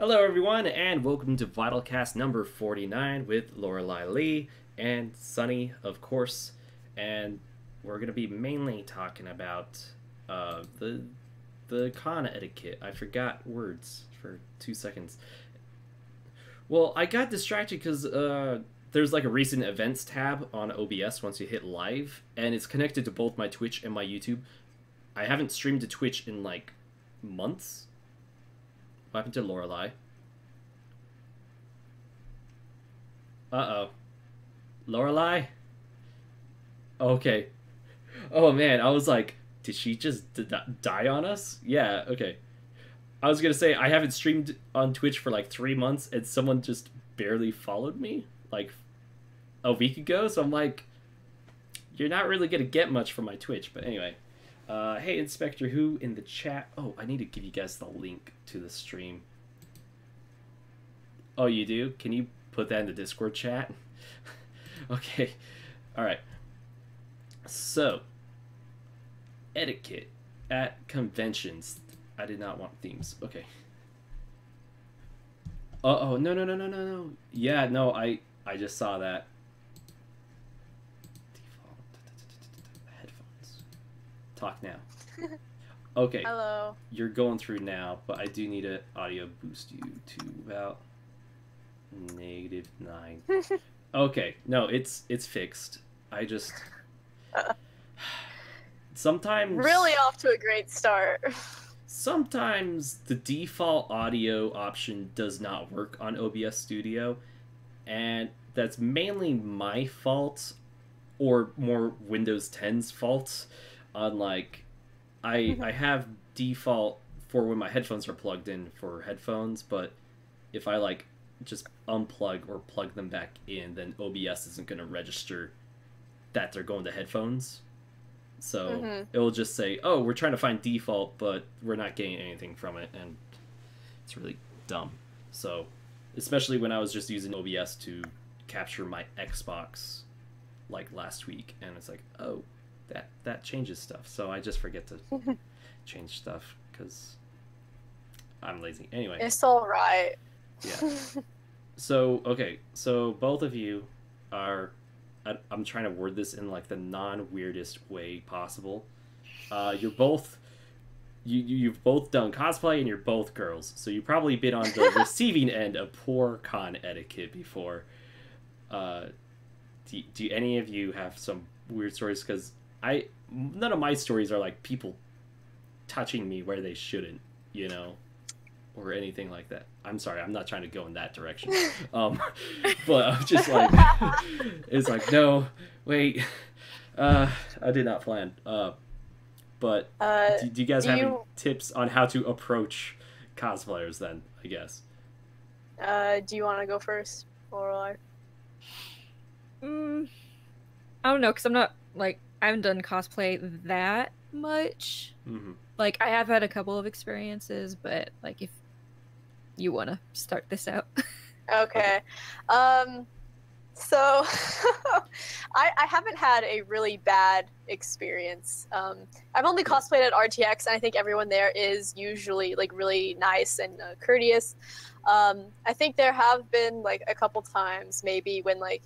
Hello, everyone, and welcome to VYTALCast number 49 with Lorelei and Sunny, of course. And we're going to be mainly talking about the con etiquette. I forgot words for 2 seconds. Well, I got distracted because there's like a recent events tab on OBS once you hit live, and it's connected to both my Twitch and my YouTube. I haven't streamed to Twitch in like months. What happened to Lorelei? Uh-oh. Lorelei? Okay. Oh, man, I was like, did she just die on us? Yeah, okay. I was gonna say, I haven't streamed on Twitch for like 3 months, and someone just barely followed me, like, a week ago, so I'm like, you're not really gonna get much from my Twitch, but anyway. Hey, Inspector Who in the chat. Oh, I need to give you guys the link to the stream. Oh, you do? Can you put that in the Discord chat? Okay. Alright. So, etiquette at conventions. I did not want themes. Okay. Uh-oh, no. Yeah, no, I just saw that. Talk now. Okay. Hello. You're going through now, but I do need to audio boost you to about -9. Okay. No, it's fixed. I just sometimes Really off to a great start. Sometimes the default audio option does not work on OBS Studio, and that's mainly my fault or more Windows 10's fault. On like I have default for when my headphones are plugged in for headphones, but if I like just unplug or plug them back in, then OBS isn't going to register that they're going to headphones. So it will just say, oh, we're trying to find default, but we're not getting anything from it, and it's really dumb. So especially when I was just using OBS to capture my Xbox like last week, and it's like, oh, that changes stuff, so I just forget to change stuff because I'm lazy. Anyway, It's all right. Yeah. So okay, so both of you are. I'm trying to word this in like the non-weirdest way possible. You're both. You've both done cosplay, and you're both girls, so you've probably been on the receiving end of poor con etiquette before. Do any of you have some weird stories? Because none of my stories are like people touching me where they shouldn't, you know, or anything like that. I'm sorry, I'm not trying to go in that direction. But I'm just like, it's like, no, wait, I did not plan. But do you guys have any tips on how to approach cosplayers then, I guess? Do you want to go first, Laurelei? I don't know, because I'm not, like, I haven't done cosplay that much. Like, I have had a couple of experiences, but, like, if you want to start this out. Okay. So, I haven't had a really bad experience. I've only cosplayed at RTX, and I think everyone there is usually, like, really nice and courteous. I think there have been, like, a couple times, maybe, when, like,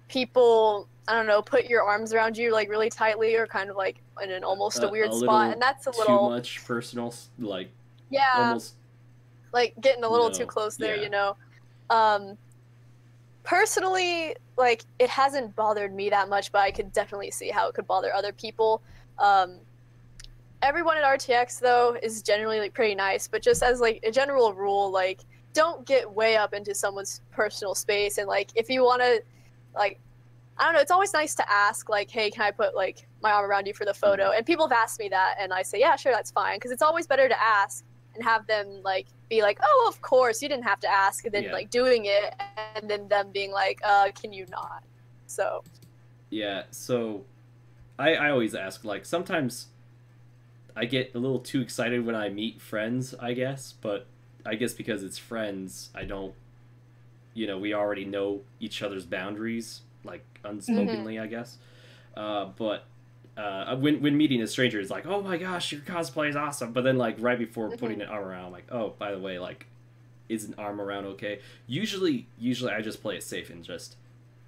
people, I don't know, put your arms around you like really tightly or kind of like in an almost a weird spot, and that's a little too much personal, like, yeah, almost like getting a little too close there, you know. Personally, like, it hasn't bothered me that much, but I could definitely see how it could bother other people. Everyone at RTX though is generally like pretty nice, but just as like a general rule, like, don't get way up into someone's personal space, and like if you want to, like, I don't know, it's always nice to ask, like, hey, can I put, like, my arm around you for the photo? And people have asked me that, and I say, yeah, sure, that's fine. Because it's always better to ask and have them, like, be like, oh, of course, you didn't have to ask, and then, like, doing it, and then them being like, can you not? So. Yeah, so I always ask, like, sometimes I get a little too excited when I meet friends, I guess, but I guess because it's friends, I don't, you know, we already know each other's boundaries, like, unspokenly, I guess. But when meeting a stranger, it's like, oh my gosh, your cosplay is awesome. But then, like, right before putting it arm around, I'm like, oh, by the way, like, is an arm around okay? Usually I just play it safe and just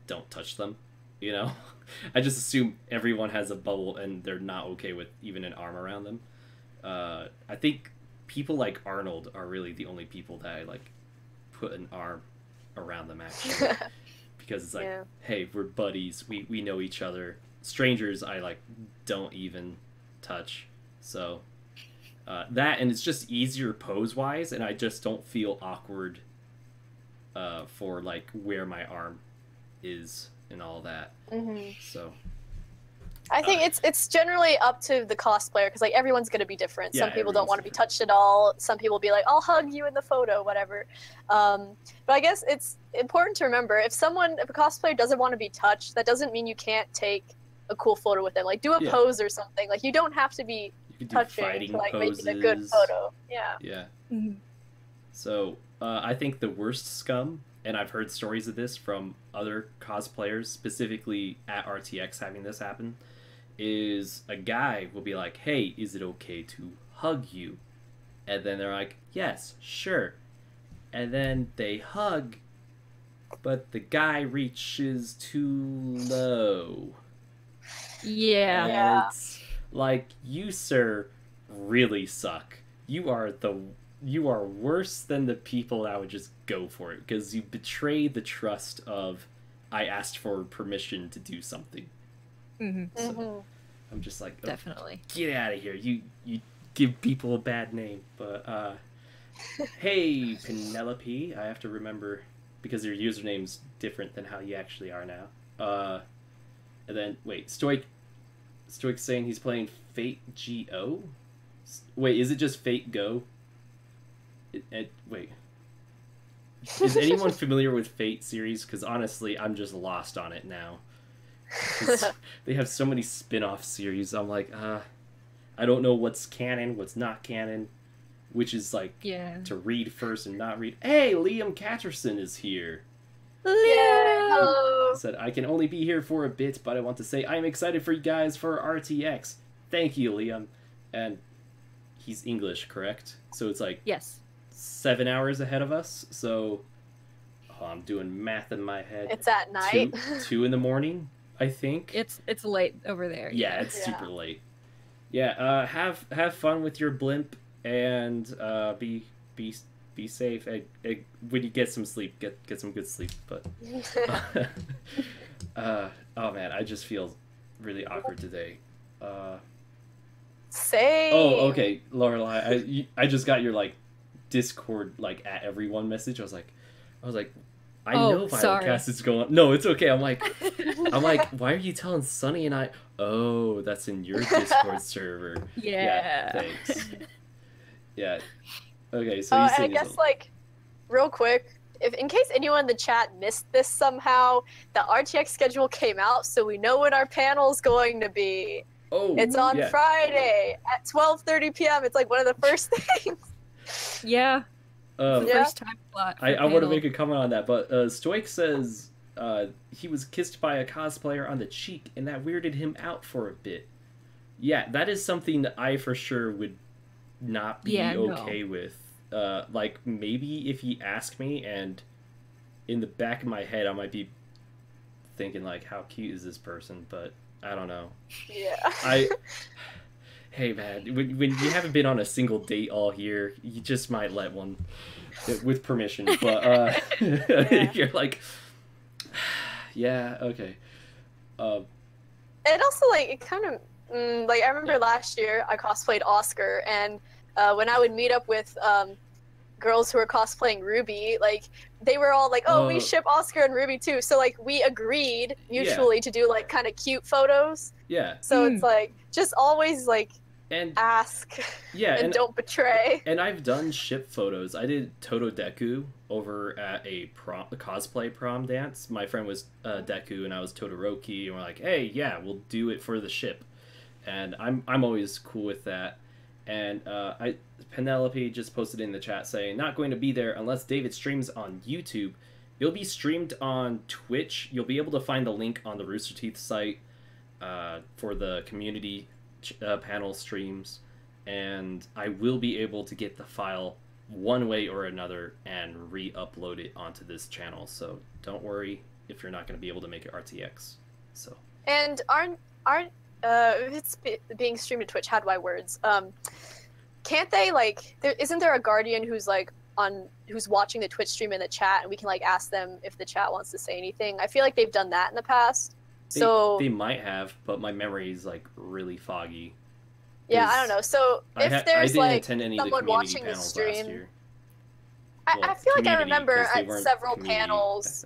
don't touch them, you know? I just assume everyone has a bubble and they're not okay with even an arm around them. I think people like Arnold are really the only people that I like put an arm around them, actually. Because it's like, hey, we're buddies, we know each other. Strangers I like don't even touch. So that, and it's just easier pose wise, and I just don't feel awkward for like where my arm is and all that. So I think it's generally up to the cosplayer, because like everyone's gonna be different. Some people don't want to be touched at all. Some people will be like, I'll hug you in the photo, whatever. But I guess it's important to remember, if a cosplayer doesn't want to be touched, that doesn't mean you can't take a cool photo with them. Like do a pose or something. Like you don't have to be touching to like make it a good photo. Yeah. So I think the worst scum, and I've heard stories of this from other cosplayers, specifically at RTX having this happen, is a guy will be like, hey, is it okay to hug you? And then they're like, yes, sure. And then they hug, but the guy reaches too low. Yeah. And it's like, you, sir, really suck. You are worse than the people that would just go for it, because you betray the trust of, I asked for permission to do something. So I'm just like, oh, definitely get out of here. You give people a bad name. But hey, Penelope, I have to remember, because your username's different than how you actually are now. And then wait, Stoic's saying he's playing Fate GO. Wait, is it just Fate Go? Wait. Is anyone familiar with Fate series? Because honestly, I'm just lost on it now. They have so many spin-off series. I'm like, I don't know what's canon, what's not canon, which is like to read first and not read. Hey, Liam Catterson is here. Hello. Said, I can only be here for a bit, but I want to say I'm excited for you guys for RTX. Thank you, Liam. And he's English, correct? So it's like 7 hours ahead of us. So I'm doing math in my head. It's at night. 2 in the morning, I think. It's late over there. Yeah, it's super late. Yeah, have fun with your blimp, and be safe. When you get some sleep, get some good sleep. But oh man, I just feel really awkward today. Same. Oh, okay, Lorelei, I just got your like Discord like at everyone message. I was like, I know VYTALCast is going on. No, it's okay. I'm like, why are you telling Sunny and I? Oh, that's in your Discord server. Yeah. Thanks. Yeah. Okay, so and I guess like, real quick, if in case anyone in the chat missed this somehow, the RTX schedule came out, so we know what our panel's going to be. Oh, it's on Friday at 12:30 p.m. It's like one of the first things. Yeah. First time slot. I want to make a comment on that, but Stoic says he was kissed by a cosplayer on the cheek, and that weirded him out for a bit. Yeah, that is something that I for sure would not be okay with. Like, maybe if he asked me, and in the back of my head I might be thinking like, how cute is this person, but I don't know. Yeah. Hey man, when you haven't been on a single date all year, you just might let one with permission, but you're like, yeah, okay. And also, like, it kind of like, I remember last year I cosplayed Oscar, and when I would meet up with girls who were cosplaying RWBY, like, they were all like, oh, we ship Oscar and RWBY too, so like we agreed mutually to do like kind of cute photos. So it's like, just always like ask and don't betray. And I've done ship photos. I did Toto Deku over at a cosplay prom dance. My friend was Deku and I was Todoroki, and we're like, hey, yeah, we'll do it for the ship. And I'm always cool with that. And Penelope just posted in the chat saying, not going to be there unless David streams on YouTube. It'll be streamed on Twitch. You'll be able to find the link on the Rooster Teeth site for the community panel streams. And I will be able to get the file one way or another and re-upload it onto this channel. So don't worry if you're not going to be able to make it RTX. So. And aren't if it's being streamed to Twitch, how do I words? Can't they like? Isn't there a guardian who's like who's watching the Twitch stream in the chat, and we can like ask them if the chat wants to say anything? I feel like they've done that in the past. They might have, but my memory is like really foggy. Yeah, I don't know. So if there's like someone watching the stream, I feel like I remember at several panels.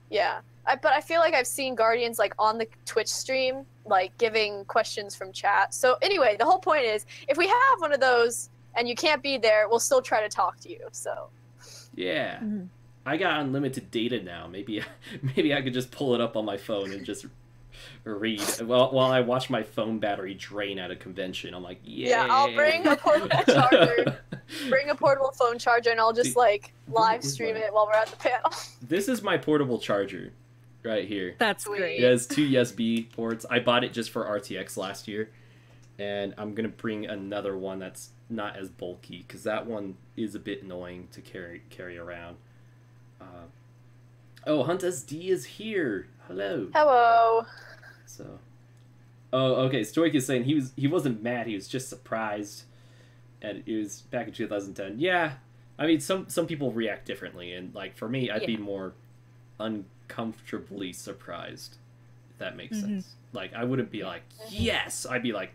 Yeah, but I feel like I've seen guardians like on the Twitch stream, like giving questions from chat. So anyway, the whole point is, if we have one of those and you can't be there, we'll still try to talk to you. So. Yeah. Mm-hmm. I got unlimited data now. Maybe I could just pull it up on my phone and just read while I watch my phone battery drain at a convention. I'm like, yeah. Yeah, I'll bring a portable charger. Bring a portable phone charger, and I'll just like live stream it while we're at the panel. This is my portable charger, right here. That's great. It has 2 USB ports. I bought it just for RTX last year, and I'm gonna bring another one that's not as bulky because that one is a bit annoying to carry around. Oh, Hunt SD is here. Hello. Hello. So, okay. Stu Ike is saying he wasn't mad. He was just surprised, and it was back in 2010. Yeah, I mean some people react differently, and like for me, I'd be more uncomfortably surprised. If that makes sense. Like I wouldn't be like yes. I'd be like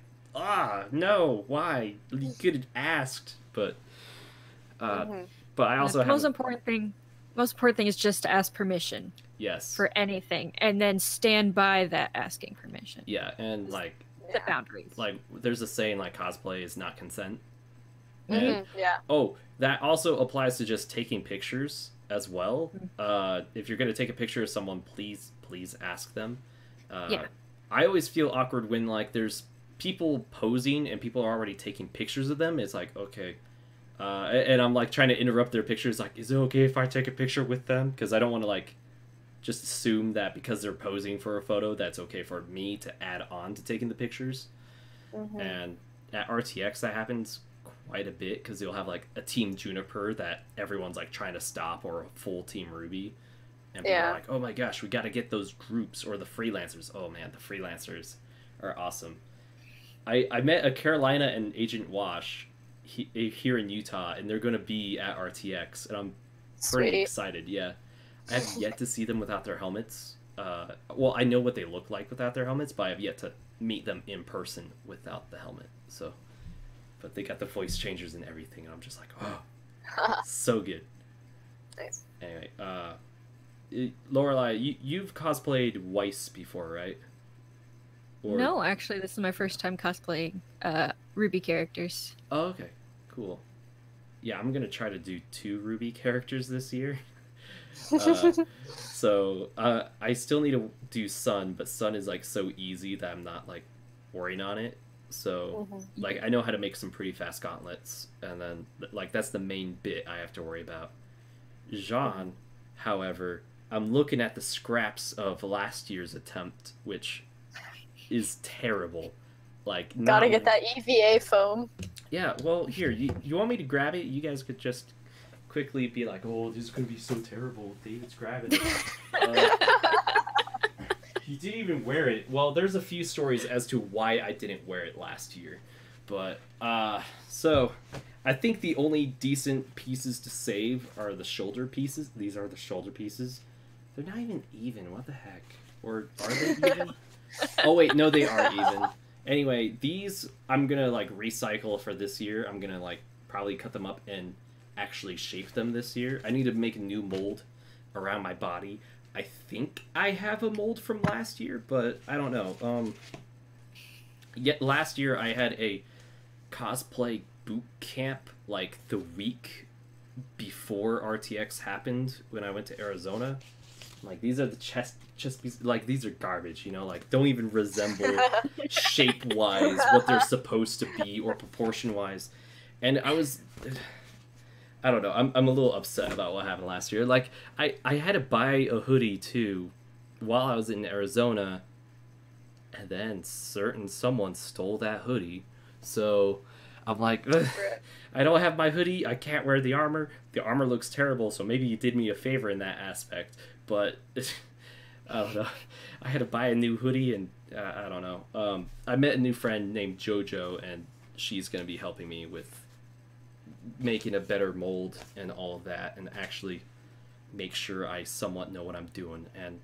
no. Why? You could have asked, but I also the most important thing is just to ask permission. Yes. For anything, and then stand by that asking permission. Yeah, and like the boundaries. Like there's a saying like cosplay is not consent. And, yeah. Oh, that also applies to just taking pictures as well. If you're gonna take a picture of someone, please ask them. Yeah. I always feel awkward when like there's people posing and people are already taking pictures of them. It's like okay. And I'm like trying to interrupt their pictures. Like, is it okay if I take a picture with them? Because I don't want to like just assume that because they're posing for a photo, that's okay for me to add on to taking the pictures. And at RTX, that happens quite a bit because you'll have like a Team Juniper that everyone's like trying to stop, or a full Team RWBY, and people are like, "Oh my gosh, we got to get those groups," or the freelancers. Oh man, the freelancers are awesome. I met a Carolina and Agent Wash here in Utah, and they're going to be at RTX, and I'm pretty excited. Yeah, I have yet to see them without their helmets. Well, I know what they look like without their helmets, but I have yet to meet them in person without the helmet. So, but they got the voice changers and everything, and I'm just like, oh, so good. Nice. Anyway, Lorelei, you've cosplayed Weiss before, right? Or... No, actually, this is my first time cosplaying RWBY characters. Oh, okay, cool. Yeah, I'm gonna try to do 2 RWBY characters this year. So I still need to do Sun, but Sun is like so easy that I'm not like worrying on it. So like I know how to make some pretty fast gauntlets, and then like that's the main bit I have to worry about. Jean, however, I'm looking at the scraps of last year's attempt, which is terrible. Like gotta get that EVA foam. Yeah, well here, you want me to grab it? You guys could just quickly be like, oh, this is gonna be so terrible. David's grabbing it. He didn't even wear it. Well, there's a few stories as to why I didn't wear it last year. But, so, I think the only decent pieces to save are the shoulder pieces. These are the shoulder pieces. They're not even. What the heck? Or are they even? Oh, wait, no, they are even. Anyway, these I'm gonna, like, recycle for this year. I'm gonna, like, probably cut them up and actually shape them this year. I need to make a new mold around my body. I think I have a mold from last year, but I don't know. Yet last year I had a cosplay boot camp like the week before RTX happened when I went to Arizona. Like these are the chest pieces, like these are garbage, you know, like don't even resemble shape-wise what they're supposed to be or proportion-wise. And I don't know. I'm a little upset about what happened last year. Like, I had to buy a hoodie, too, while I was in Arizona, and then someone stole that hoodie. So, I'm like, I don't have my hoodie. I can't wear the armor. The armor looks terrible, so maybe you did me a favor in that aspect. But I don't know. I had to buy a new hoodie, and I don't know. I met a new friend named JoJo, and she's going to be helping me with making a better mold and all of that, and actually make sure I somewhat know what I'm doing. And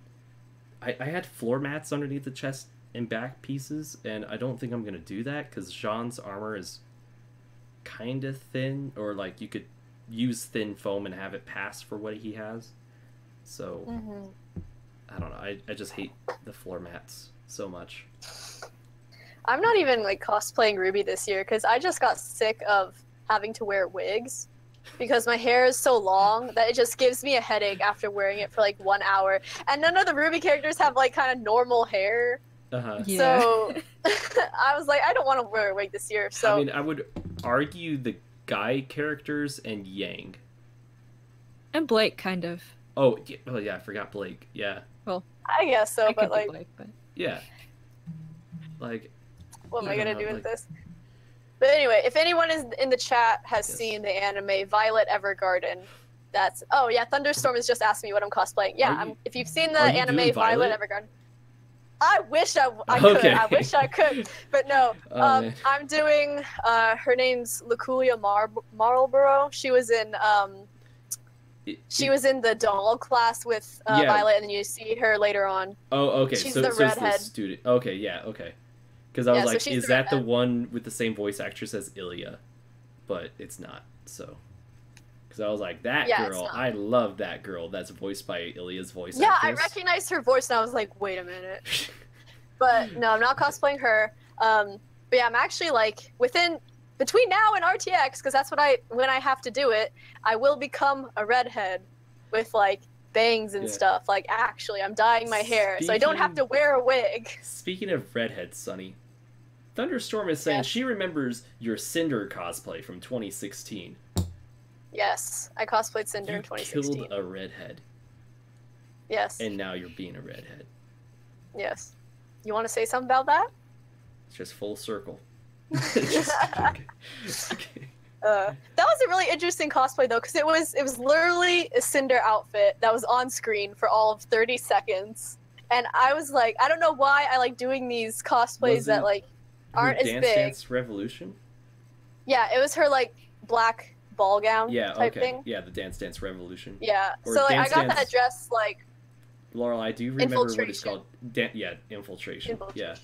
I had floor mats underneath the chest and back pieces, and I don't think I'm going to do that because Jean's armor is kind of thin, or like you could use thin foam and have it pass for what he has. So I don't know. I just hate the floor mats so much. I'm not even like cosplaying Ruby this year because I just got sick of having to wear wigs because my hair is so long that it just gives me a headache after wearing it for like 1 hour. And none of the Ruby characters have like kind of normal hair. Yeah. So I was like, I don't want to wear a wig this year. So I mean, I would argue the guy characters and Yang. And Blake, kind of. Oh yeah, I forgot Blake. Yeah. Well, I guess so, I but could like, be Blake, but... Yeah. Like, what am I gonna do with like... this? But anyway, if anyone is in the chat has seen the anime Violet Evergarden, that's Thunderstorm has just asked me what I'm cosplaying. Yeah, if you've seen the anime Violet Evergarden, I wish I could. Okay. I wish I could, but no. I'm doing. Her name's Luculia Marlborough. She was in. She was in the doll class with Violet, and then you see her later on. Oh, okay. She's so the it's redhead. the student. Okay, yeah, okay. Because I was like, is that the one with the same voice actress as Ilya? But it's not. So, because I was like, that girl, I love that girl. That's voiced by Ilya's voice actress. Yeah, I recognized her voice, and I was like, wait a minute. But no, I'm not cosplaying her. But yeah, I'm actually like between now and RTX, because that's when I have to do it, I will become a redhead with like bangs and stuff. Like actually, I'm dyeing my hair, so I don't have to wear a wig. Speaking of redheads, Sunny, Thunderstorm is saying she remembers your Cinder cosplay from 2016. Yes, I cosplayed Cinder in 2016. You killed a redhead. Yes. And now you're being a redhead. Yes. You want to say something about that? It's just full circle. Okay. That was a really interesting cosplay though, because it was literally a Cinder outfit that was on screen for all of 30 seconds, and I was like, I don't know why I like doing these cosplays that like aren't as big. Dance Revolution? Yeah, it was her like black ball gown type thing. Yeah, the Dance Revolution. Yeah, or so like I got that dress like. Lorelei, do you remember what it's called? Infiltration. Yeah.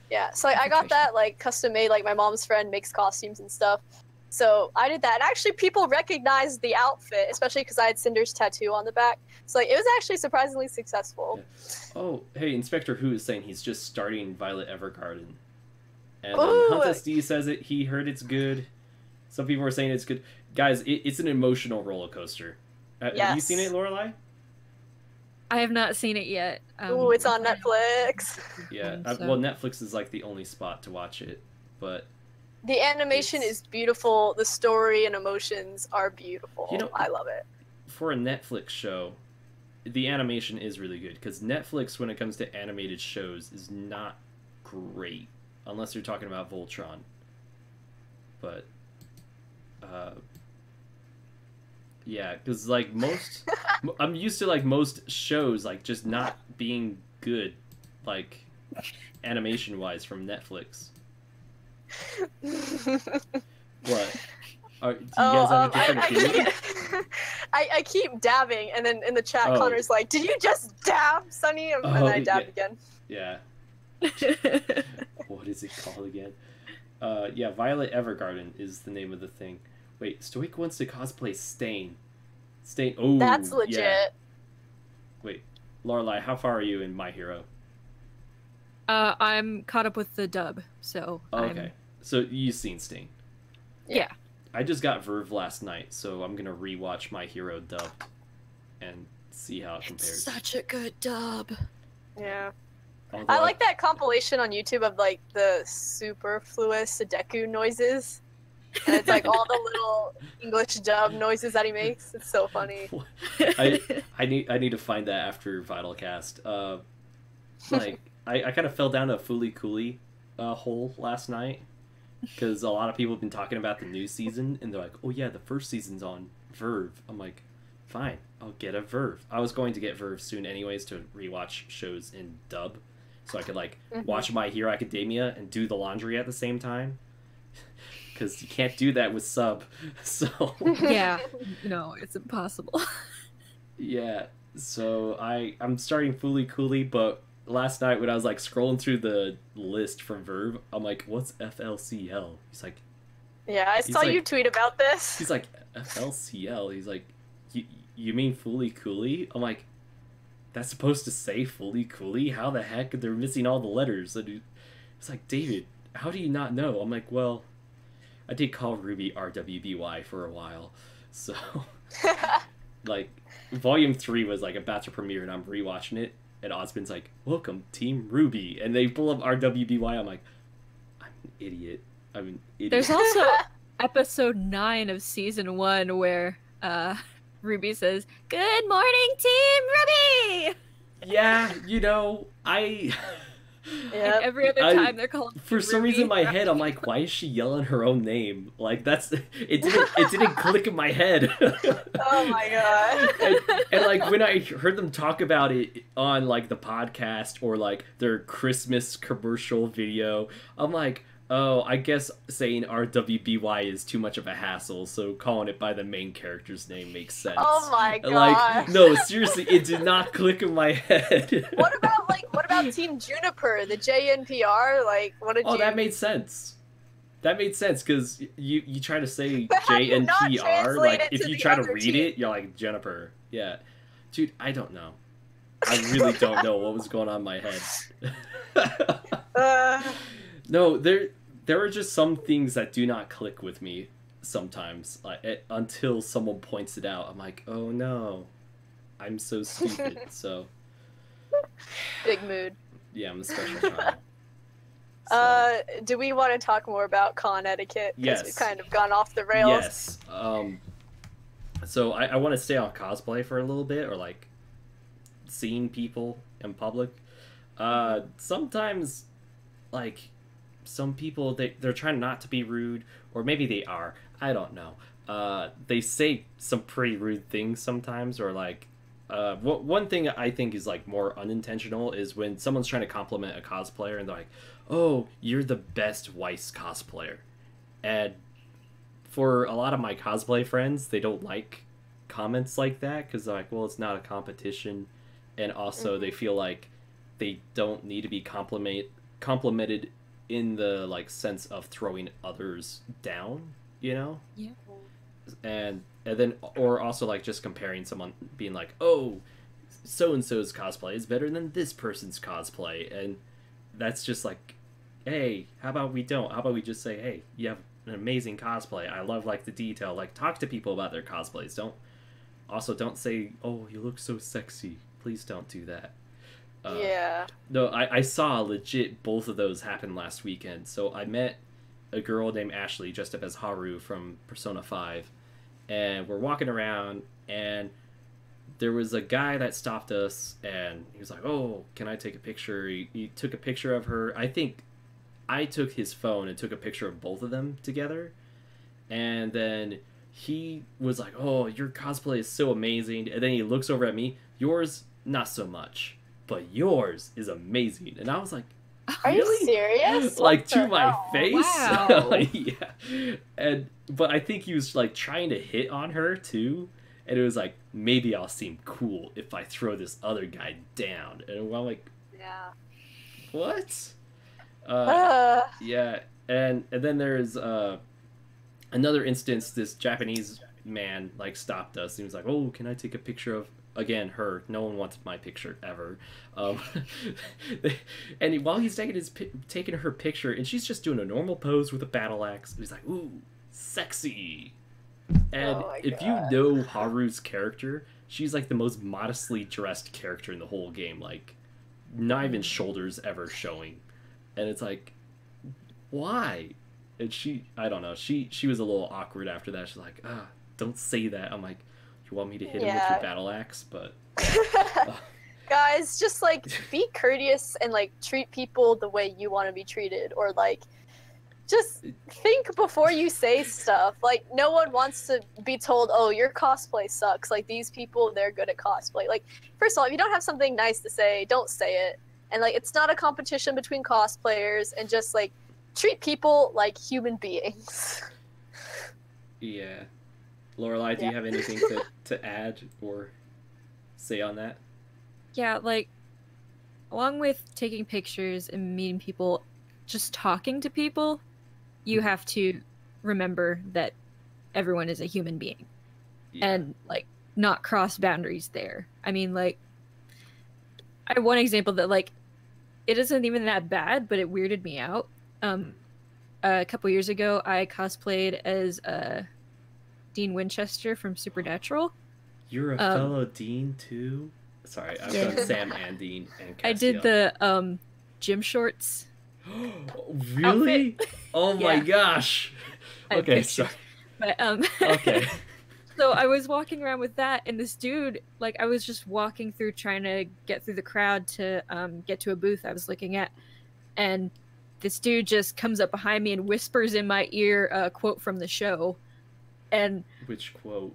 Yeah, so I got that like custom made. Like my mom's friend makes costumes and stuff, so I did that. And actually, people recognized the outfit, especially because I had Cinder's tattoo on the back. So like it was actually surprisingly successful. Yeah. Oh, hey, Inspector Who is saying he's just starting Violet Evergarden, and Huntus D says he heard it's good. Some people are saying it's good. Guys, it's an emotional roller coaster. Have you seen it, Lorelei? I have not seen it yet. Ooh, it's on Netflix. Yeah, well, Netflix is like the only spot to watch it, but the animation is beautiful. The story and emotions are beautiful. You know, I love it. For a Netflix show, the animation is really good because Netflix, when it comes to animated shows, is not great unless you're talking about Voltron. But yeah, because like most, I'm used to like most shows like just not being good, like animation-wise from Netflix. What? Do you guys have a different opinion? I keep dabbing, and then in the chat, Connor's like, "Did you just dab, Sunny?" And then I dabbed again. Yeah. What is it called again? Yeah, Violet Evergarden is the name of the thing. Wait, Stu Ike wants to cosplay Stain. Stain. Oh, that's legit. Yeah. Wait, Lorelei, how far are you in My Hero? I'm caught up with the dub, so. Okay, so you've seen Stain. Yeah. I just got Verve last night, so I'm gonna rewatch My Hero dubbed and see how it compares. It's such a good dub. Yeah. I like that compilation on YouTube of like the superfluous Sudeku noises. And it's like all the little English dub noises that he makes. It's so funny. I need to find that after VYTALCast. Like I kind of fell down a Fooly Cooly hole last night, Because a lot of people have been talking about the new season, and they're like, oh yeah, the first season's on Verve. I'm like, fine, I'll get a Verve. I was going to get Verve soon anyways to rewatch shows in dub, so I could like watch My Hero Academia and do the laundry at the same time. Because you can't do that with sub, so... Yeah, no, it's impossible. Yeah, so I'm starting Fooly Cooly, but last night when I was like scrolling through the list from Verve, I'm like, what's FLCL? He's like... Yeah, I saw you tweet about this. He's like, FLCL? He's like, you mean Fooly Cooly? I'm like, that's supposed to say Fooly Cooly? How the heck? They're missing all the letters. And it's like, David, how do you not know? I'm like, well... I did call RWBY RWBY for a while, so like Volume 3 was like about to premiere, and I'm rewatching it, and Osmond's like, "Welcome, Team RWBY," and they pull up RWBY. I'm like, I'm an idiot. There's also episode 9 of season 1 where RWBY says, "Good morning, Team RWBY." Yeah, you know, Yep. Every other time they're called. For some reason in my head, I'm like, why is she yelling her own name? Like it didn't click in my head. Oh my god. And like when I heard them talk about it on like the podcast or like their Christmas commercial video, I'm like, oh, I guess saying RWBY is too much of a hassle, so calling it by the main character's name makes sense. Oh my god. Like, no, seriously, it did not click in my head. What about Team Juniper, the JNPR? Like, what did you... Oh, that made sense. That made sense, because you try to say But how do you not JNPR, translate like, it if to you the try to other read team? it, you're like, Juniper. Yeah. Dude, I don't know. I really don't know what was going on in my head. No, there are just some things that do not click with me sometimes, until someone points it out. I'm like, oh no, I'm so stupid. So Big mood. yeah, I'm a special child. Do we want to talk more about con etiquette? Yes. Because we've kind of gone off the rails. Yes. So I want to stay on cosplay for a little bit, or like seeing people in public. Sometimes, like, some people, they're trying not to be rude, or maybe they are. I don't know. They say some pretty rude things sometimes, or like, one thing I think is like more unintentional is when someone's trying to compliment a cosplayer and they're like, "Oh, you're the best Weiss cosplayer," and for a lot of my cosplay friends, they don't like comments like that because they're like, "Well, it's not a competition," and also they feel like they don't need to be complimented in the like sense of throwing others down, you know? Yeah. And then, or also like just comparing someone, being like, oh, so and so's cosplay is better than this person's cosplay, and that's just like, hey, how about we just say, hey, you have an amazing cosplay, I love like the detail, like talk to people about their cosplays. Don't say, oh, you look so sexy. Please don't do that. Yeah. No, I saw legit both of those happen last weekend. So I met a girl named Ashley dressed up as Haru from Persona 5, and we're walking around, and there was a guy that stopped us, and he was like, oh, can I take a picture? He took a picture of her. I think I took his phone and took a picture of both of them together, and then he was like, oh, your cosplay is so amazing, and then he looks over at me, yours, not so much, but yours is amazing. And I was like, are really? you serious? Like, What to the my hell? face? Wow. Yeah. But I think he was like trying to hit on her too, and it was like, maybe I'll seem cool if I throw this other guy down. And I'm like, Yeah. what? Yeah. And then there's another instance. This Japanese man like stopped us. He was like, oh, can I take a picture of, again, her? No one wants my picture ever. And while he's taking her picture, and she's just doing a normal pose with a battle axe, he's like, ooh, sexy. And Oh my if you God. know Haru's character, she's like the most modestly dressed character in the whole game. Like, not even shoulders ever showing. And it's like, why? And I don't know, she was a little awkward after that. She's like, don't say that. I'm like, you want me to hit him with Yeah. your battle axe? But Guys, just like be courteous and like treat people the way you want to be treated, or like just think before you say stuff. Like, no one wants to be told, oh, your cosplay sucks. Like, these people, they're good at cosplay. Like, first of all, if you don't have something nice to say, don't say it. And, like, it's not a competition between cosplayers, and just, like, treat people like human beings. Yeah. Lorelei, do you have anything to add or say on that? Yeah, like, along with taking pictures and meeting people, just talking to people, you have to remember that everyone is a human being. Yeah. And, like, not cross boundaries there. I mean, like, I have one example that, like, it isn't even that bad, but it weirded me out. A couple years ago, I cosplayed as Dean Winchester from Supernatural. You're a fellow Dean, too? Sorry, I've done Sam and Dean and Castiel. I did the gym shorts. Really? Outfit. Oh my gosh. Okay, sorry. But, okay. So I was walking around with that, and this dude, like, I was just walking through trying to get through the crowd to get to a booth I was looking at, and this dude just comes up behind me and whispers in my ear a quote from the show. And which quote?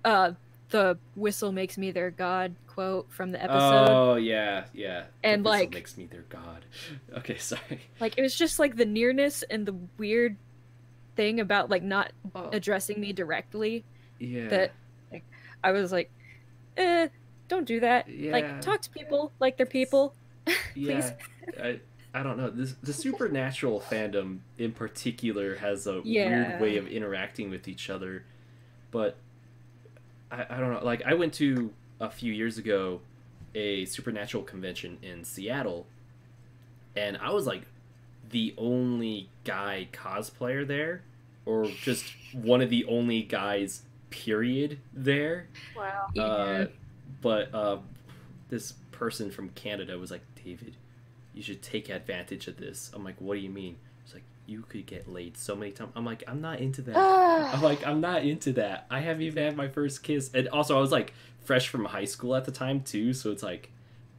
The whistle makes me their god quote from the episode. Oh, yeah, yeah. And, the whistle like, makes me their god. Okay, sorry. Like, it was just, like, the nearness and the weird thing about, like, not addressing me directly. Yeah. That, like, I was like, don't do that. Yeah. Like, talk to people like they're people. Please. Yeah. I don't know. The Supernatural fandom in particular has a weird way of interacting with each other. But I don't know. Like, I went to, a few years ago, a Supernatural convention in Seattle. And I was, like, the only guy cosplayer there. Or just one of the only guys, period, there. Wow. But this person from Canada was like, David, you should take advantage of this. I'm like, what do you mean? It's like, you could get laid so many times. I'm like, I'm not into that. I'm not into that. I haven't even had my first kiss. And also, I was like fresh from high school at the time too, so it's like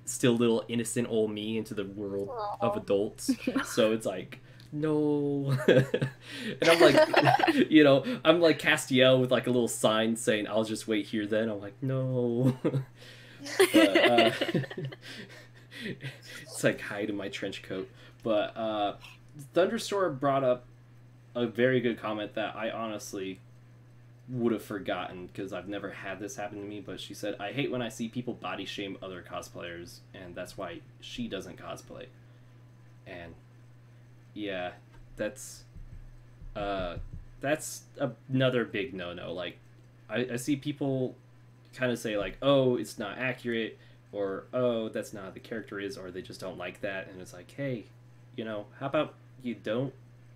still little innocent old me into the world of adults. So it's like, no. And I'm like, you know, I'm like Castiel with like a little sign saying, I'll just wait here then. I'm like, no. But, it's like hide in my trench coat. But Thunderstorm brought up a very good comment that I honestly would have forgotten because I've never had this happen to me. But she said, I hate when I see people body shame other cosplayers, and that's why she doesn't cosplay. And yeah, that's another big no-no. Like, I see people kind of say like, oh, it's not accurate, or oh, that's not how the character is, or they just don't like that. And it's like, hey, you know, how about you don't?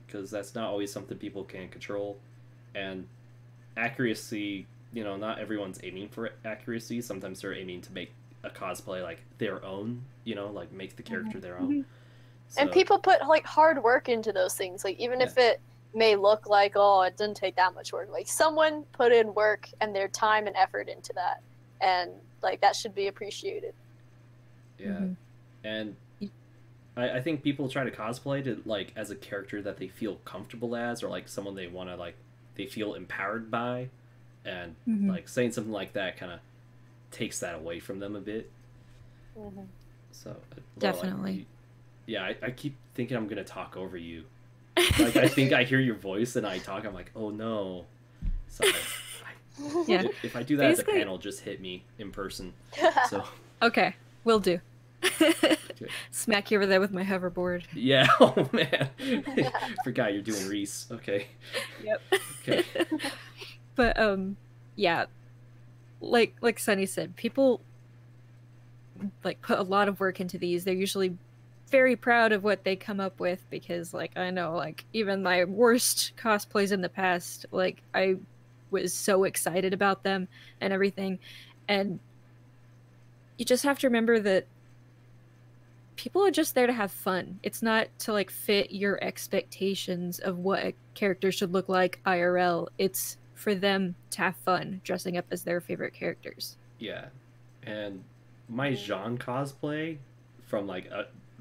Because that's not always something people can control. And accuracy, you know, not everyone's aiming for accuracy. Sometimes they're aiming to make a cosplay like their own, you know, like make the character their own. So, and people put like hard work into those things. Like, even if it may look like, oh, it didn't take that much work, like someone put in work and their time and effort into that, and like that should be appreciated. Yeah. And I think people try to cosplay to like as a character that they feel comfortable as, or like someone they want to like they feel empowered by, and like saying something like that kind of takes that away from them a bit. So definitely. Yeah, I keep thinking I'm gonna talk over you. Like, I think I hear your voice and I talk. I'm like, oh no. Sorry. If I do that at the panel, just hit me in person. So. Okay, will do. Smack you over there with my hoverboard. Yeah. Oh man. Forgot you're doing Reese. Okay. Yep. Okay. But yeah, like Sunny said, people like put a lot of work into these. They're usually very proud of what they come up with, because like I know, like even my worst cosplays in the past, like I was so excited about them and everything, and you just have to remember that people are just there to have fun. It's not to like fit your expectations of what a character should look like IRL. It's for them to have fun dressing up as their favorite characters. Yeah. And my Jean cosplay from like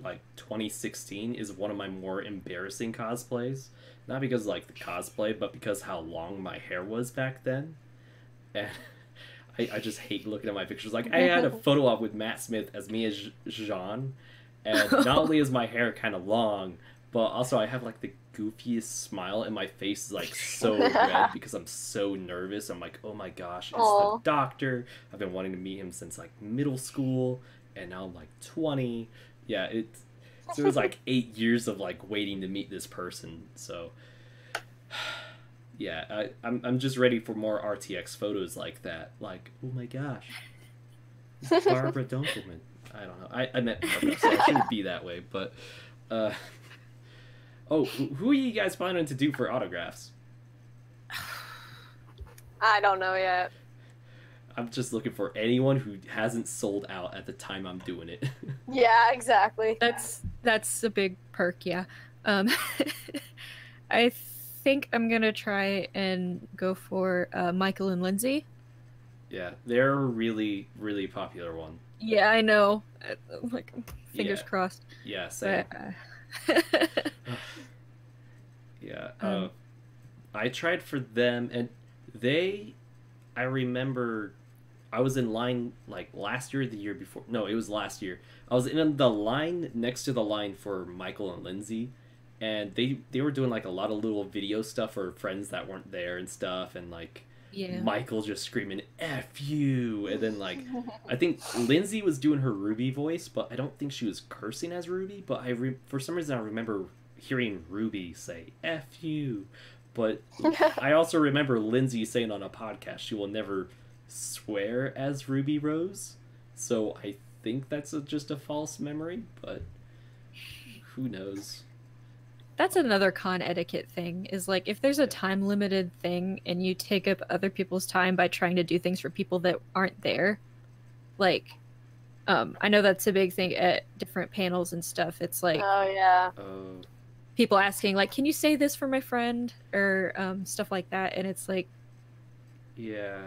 like 2016 is one of my more embarrassing cosplays. Not because like the cosplay, but because how long my hair was back then. And I just hate looking at my pictures. Like, I had a photo op with Matt Smith as me as Jean, and not only is my hair kind of long, but also I have like the goofiest smile, and my face is like so red because I'm so nervous. I'm like, oh my gosh, it's the doctor. I've been wanting to meet him since like middle school, and now I'm like 20. Yeah, it was like 8 years of like waiting to meet this person. So yeah, I'm just ready for more RTX photos like that. Like, oh my gosh, Barbara Dunkelman. I don't know. I met Barbara, so I shouldn't be that way. But oh, who are you guys planning to do for autographs? I don't know yet. I'm just looking for anyone who hasn't sold out at the time I'm doing it. Yeah, exactly. That's a big perk, yeah. I think I'm gonna try and go for Michael and Lindsay. Yeah, they're a really, really popular one. Yeah, I know. Like, fingers crossed. Yeah, same. But, yeah, I tried for them, and I remember I was in line like last year or the year before. No, it was last year. I was in the line next to the line for Michael and Lindsay, and they were doing like a lot of little video stuff for friends that weren't there and stuff, and like Michael just screaming "F you," and then like I think Lindsay was doing her RWBY voice, but I don't think she was cursing as RWBY. But for some reason I remember hearing RWBY say "F you," but I also remember Lindsay saying on a podcast she will never swear as RWBY Rose, so I think that's just a false memory, but who knows. That's another con etiquette thing, is like if there's a time limited thing and you take up other people's time by trying to do things for people that aren't there, like I know that's a big thing at different panels and stuff. It's like, oh yeah, people asking like, can you say this for my friend, or stuff like that, and it's like, yeah,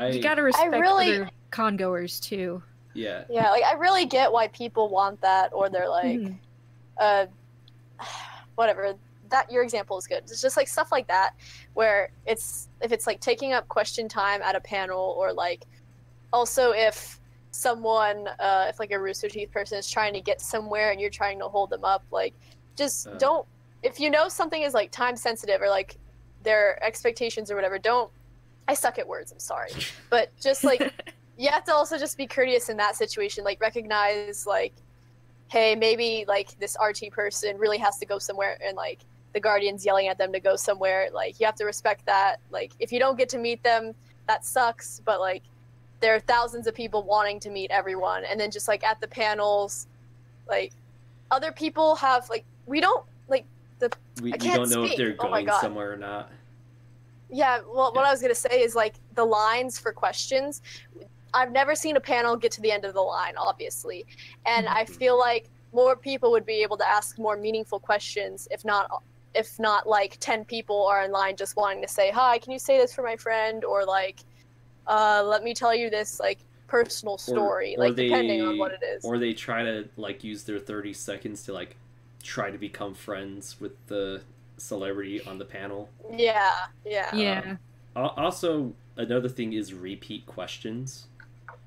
you gotta respect other con goers too. Yeah, like I really get why people want that, or they're like whatever, that your example is good. It's just like stuff like that where if it's like taking up question time at a panel, or like also if someone if like a Rooster Teeth person is trying to get somewhere and you're trying to hold them up, like just don't, if you know something is like time sensitive or like their expectations or whatever, don't, I suck at words, I'm sorry, but just like you have to also just be courteous in that situation, like recognize like, hey, maybe like this RT person really has to go somewhere and like the Guardian's yelling at them to go somewhere. Like you have to respect that. Like if you don't get to meet them, that sucks, but like there are thousands of people wanting to meet everyone. And then just like at the panels, like other people have like, we don't like we don't know if they're going somewhere or not. Yeah, well, what I was going to say is like the lines for questions, I've never seen a panel get to the end of the line, obviously. And I feel like more people would be able to ask more meaningful questions if not like 10 people are in line just wanting to say, hi, can you say this for my friend? Or like, let me tell you this like personal story, or like depending on what it is. Or they try to like use their 30 seconds to like try to become friends with the celebrity on the panel. Yeah. Also, another thing is repeat questions.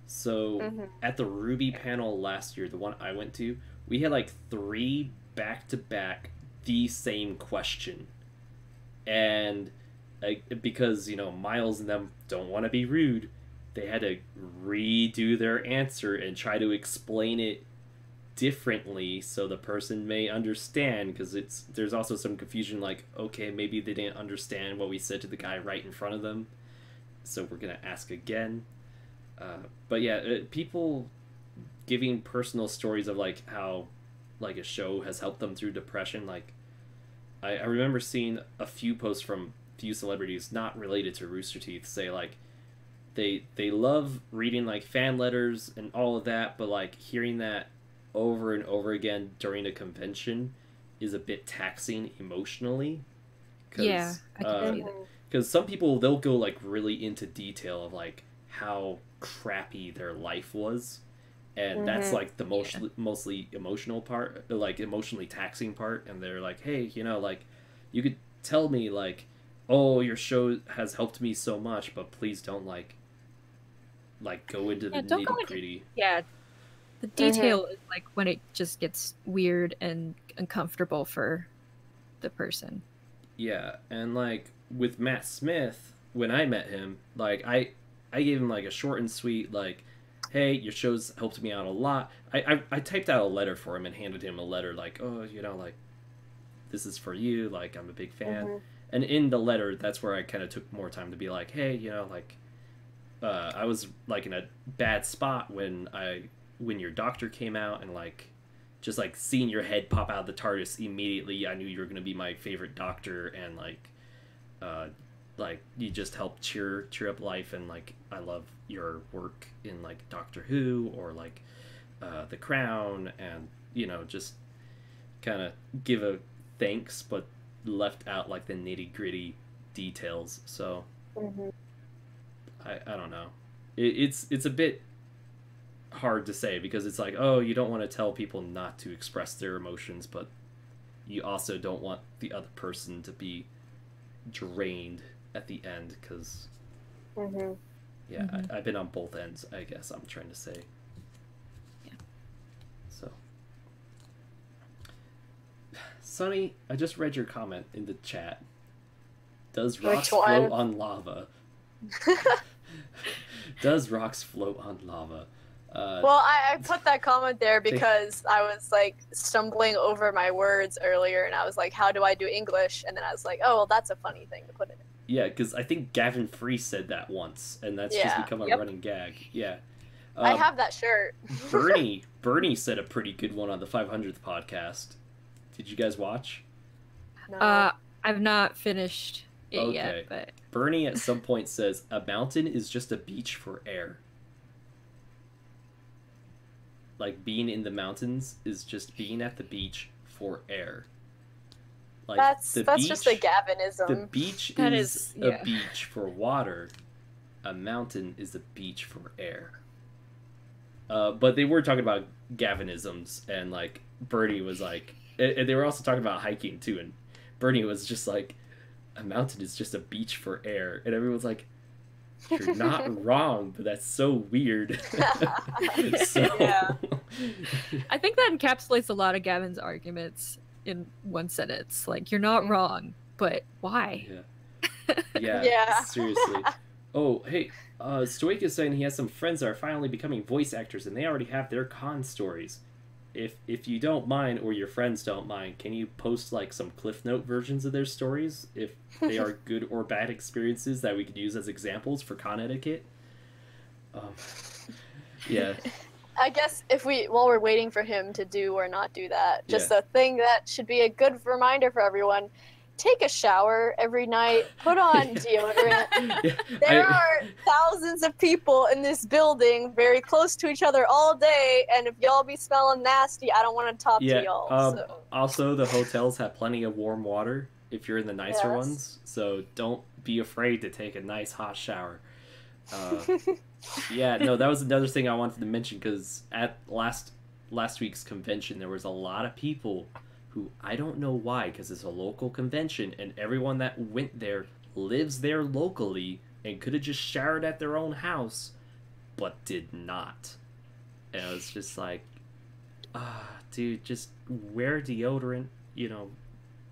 So at the RWBY panel last year, the one I went to, we had like 3 back-to-back the same question. And because, you know, Miles and them don't want to be rude, they had to redo their answer and try to explain it differently so the person may understand, because there's also some confusion, like, okay, maybe they didn't understand what we said to the guy right in front of them, so we're gonna ask again. But yeah, people giving personal stories of like how like a show has helped them through depression. Like I remember seeing a few posts from few celebrities not related to Rooster Teeth say like they love reading like fan letters and all of that, but like hearing that over and over again during a convention is a bit taxing emotionally. Yeah, I can see that. Because some people, they'll go like really into detail of like how crappy their life was, and that's like the Yeah. mostly emotional part, like emotionally taxing part. And they're like, hey, you know, like you could tell me like, oh, your show has helped me so much, but please don't like go into the Yeah, don't go nitty into gritty. yeah. The detail is like when it just gets weird and uncomfortable for the person. Yeah, and like with Matt Smith, when I met him, like I gave him like a short and sweet like, hey, your show's helped me out a lot. I typed out a letter for him and handed him a letter like, oh, you know, like this is for you, like I'm a big fan. And in the letter, that's where I kind of took more time to be like, hey, you know, like I was like in a bad spot when your doctor came out, and like just like seeing your head pop out of the TARDIS immediately, I knew you were gonna be my favorite doctor, and uh, like you just helped cheer up life, and like I love your work in like Doctor Who or like The Crown, and you know just kind of give a thanks, but left out like the nitty gritty details. So I don't know. It's a bit hard to say because it's like, oh, you don't want to tell people not to express their emotions, but you also don't want the other person to be drained at the end because yeah, I've been on both ends, I guess I'm trying to say. Yeah. So Sunny, I just read your comment in the chat. Does rocks float on lava? Does rocks float on lava? Well, I put that comment there because I was like stumbling over my words earlier, and I was like, how do I do English? And then I was like, oh, well, that's a funny thing to put in. Yeah, because I think Gavin Free said that once, and that's just become a running gag. Yeah. I have that shirt. Bernie said a pretty good one on the 500th podcast. Did you guys watch? No. I've not finished it yet, but Bernie at some point says a mountain is just a beach for air. Like being in the mountains is just being at the beach for air. Like that's just a Gavinism. The beach is a beach for water. A mountain is a beach for air. But they were talking about Gavinisms, and like Bernie was like, and they were also talking about hiking too, and Bernie was just like, a mountain is just a beach for air, and everyone's like, you're not wrong, but that's so weird. Yeah. I think that encapsulates a lot of Gavin's arguments in one sentence. Like, you're not wrong, but why? Yeah, seriously. Oh, hey, Stu Ike is saying he has some friends that are finally becoming voice actors, and they already have their con stories. If you don't mind, or your friends don't mind, can you post like some Cliff Note versions of their stories if they are good or bad experiences that we could use as examples for con etiquette? Yeah. I guess while we're waiting for him to do or not do that, just a thing that should be a good reminder for everyone. Take a shower every night, put on deodorant. There are thousands of people in this building very close to each other all day, and if y'all be smelling nasty, I don't want to talk to y'all. So. Also, the hotels have plenty of warm water if you're in the nicer ones, so don't be afraid to take a nice hot shower. Yeah, no, that was another thing I wanted to mention, because at last week's convention, there was a lot of people who I don't know why, because it's a local convention, and everyone that went there lives there locally and could have just showered at their own house, but did not. And I was just like, dude, just wear deodorant, you know,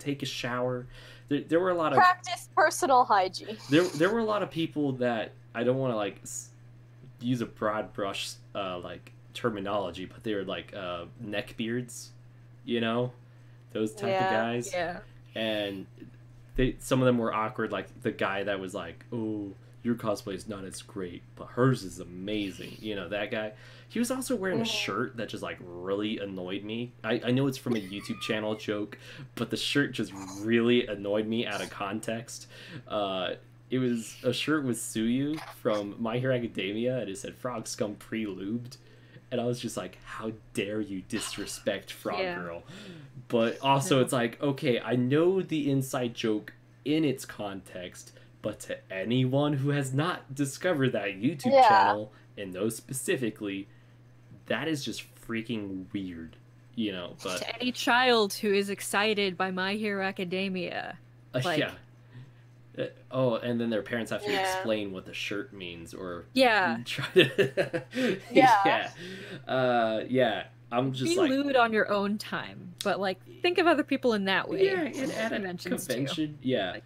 take a shower. There were a lot of... Practice personal hygiene. There were a lot of people that, I don't want to, like, use a broad brush, like, terminology, but they were, like, neckbeards, you know? Those type of guys. Yeah. And some of them were awkward, like the guy that was like, oh, your cosplay is not as great, but hers is amazing. You know, that guy. He was also wearing a shirt that just like really annoyed me. I know it's from a YouTube channel joke, but the shirt just really annoyed me out of context. It was a shirt with Suyu from My Hero Academia, and it said Frog Scum Pre-Lubed. And I was just like, how dare you disrespect Frog Girl? But also it's like, okay, I know the inside joke in its context, but to anyone who has not discovered that YouTube channel, and those specifically, that is just freaking weird, you know. But To any child who is excited by My Hero Academia, like, yeah. Oh, and then their parents have to Yeah. explain what the shirt means, or yeah, try to Yeah. yeah. I'm just be like, lewd on your own time, but like think of other people in that way. yeah, and at a Conventions too. convention, yeah.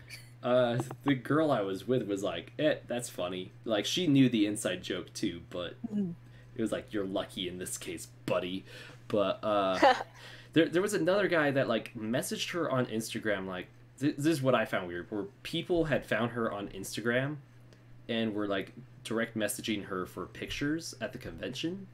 The girl I was with was like, that's funny. Like, she knew the inside joke too, but it was like, you're lucky in this case, buddy. But there was another guy that like messaged her on Instagram, like, this is what I found weird, where people had found her on Instagram and were like direct messaging her for pictures at the convention.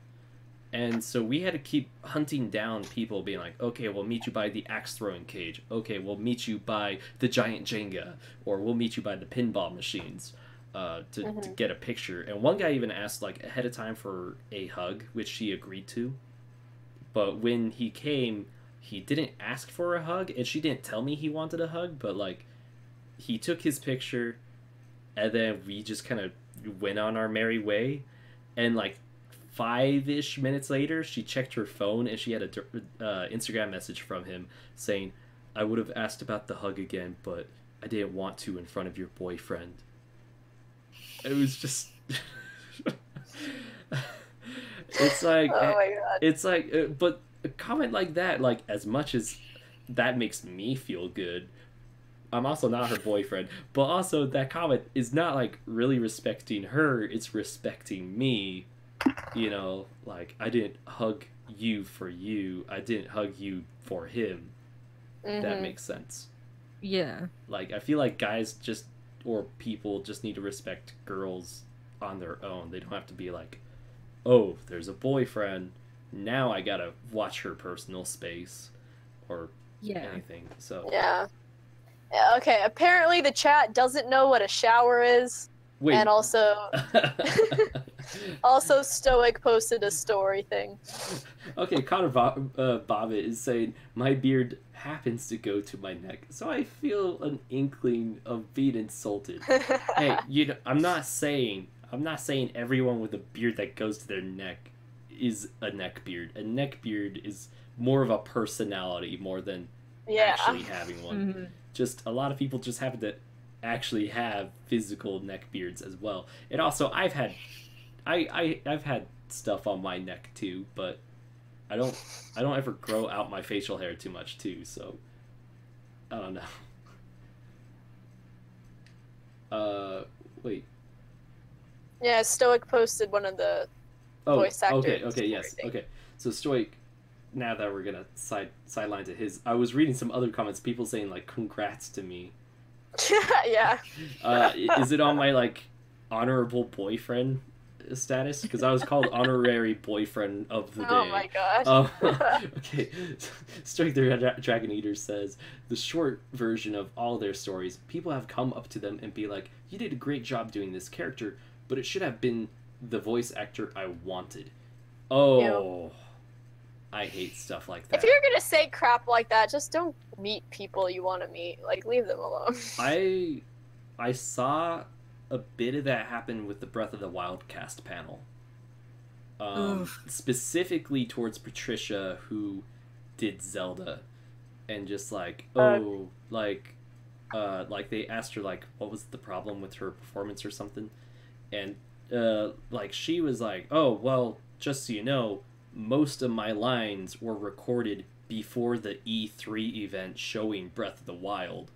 And so we had to keep hunting down people being like, okay, we'll meet you by the axe throwing cage. Okay, we'll meet you by the giant Jenga. Or we'll meet you by the pinball machines to get a picture. And one guy even asked like ahead of time for a hug, which she agreed to. But when he came, he didn't ask for a hug, and she didn't tell me he wanted a hug, but like he took his picture and then we just kind of went on our merry way. And like 5-ish minutes later, she checked her phone and she had a Instagram message from him saying, I would have asked about the hug again, but I didn't want to in front of your boyfriend. It was just it's like, oh my god. it's like, but a comment like that, like, as much as that makes me feel good, I'm also not her boyfriend, but also that comment is not like really respecting her, it's respecting me. You know, like, I didn't hug you for you, I didn't hug you for him. That makes sense. Yeah. Like, I feel like guys just, or people just need to respect girls on their own. They don't have to be like, oh, there's a boyfriend, now I gotta watch her personal space, or anything. So Yeah. Okay, apparently the chat doesn't know what a shower is. wait. And also also Stoic posted a story thing. Okay, Connor Bobbitt is saying, my beard happens to go to my neck, so I feel an inkling of being insulted. Hey, I'm not saying everyone with a beard that goes to their neck is a neck beard. A neck beard is more of a personality more than actually having one. Just a lot of people just happen to actually have physical neck beards as well. And also, I've had stuff on my neck too, but I don't ever grow out my facial hair too much too, so I don't know. Wait. Yeah, Stoic posted one of the voice actors. Okay, yes. Okay. So Stoic, now that we're gonna sideline to his, I was reading some other comments, people saying like congrats to me. Yeah. Is it on my like honorable boyfriend status? Because I was called honorary boyfriend of the day. Oh my gosh. Okay. Strike the Dragon Eater says, the short version of all their stories, people have come up to them and be like, you did a great job doing this character, but it should have been the voice actor I wanted. Oh. Ew. I hate stuff like that. If you're gonna say crap like that, just don't meet people you want to meet. Like, leave them alone. I saw a bit of that happen with the Breath of the Wild cast panel. Specifically towards Patricia, who did Zelda, and just like, like they asked her like what was the problem with her performance or something, and like she was like, oh well, just so you know, most of my lines were recorded before the E3 event showing Breath of the Wild.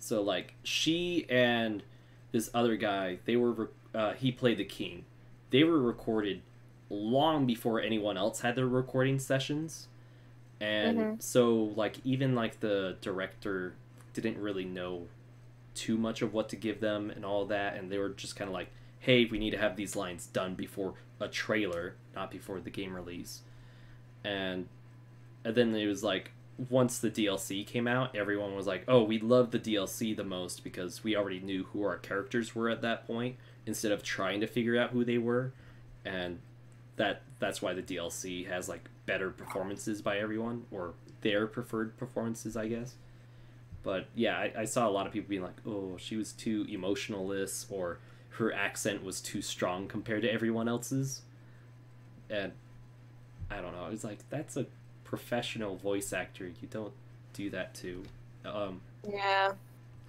So like she and this other guy, they were he played the king. They were recorded long before anyone else had their recording sessions. And so like even like the director didn't really know too much of what to give them and all that, and they were just kind of like, hey, we need to have these lines done before a trailer, not before the game release. And then it was like, once the DLC came out, everyone was like, oh, we love the DLC the most because we already knew who our characters were at that point, instead of trying to figure out who they were. And that's why the DLC has like better performances by everyone, or their preferred performances, I guess. But yeah, I saw a lot of people being like, oh, she was too emotionless, or her accent was too strong compared to everyone else's. And I don't know. It's like, that's a professional voice actor. You don't do that to. Yeah.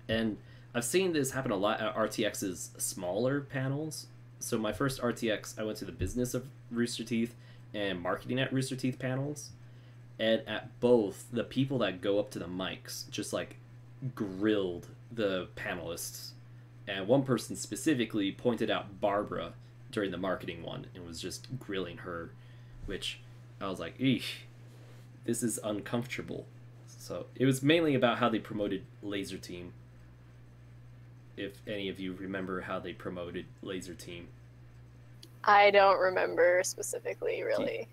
And I've seen this happen a lot at RTX's smaller panels. So my first RTX, I went to the business of Rooster Teeth and marketing at Rooster Teeth panels. And at both, the people that go up to the mics just like grilled the panelists. And one person specifically pointed out Barbara during the marketing one and was just grilling her, which I was like, eesh, this is uncomfortable. So it was mainly about how they promoted Laser Team. If any of you remember how they promoted Laser Team. I don't remember specifically, really.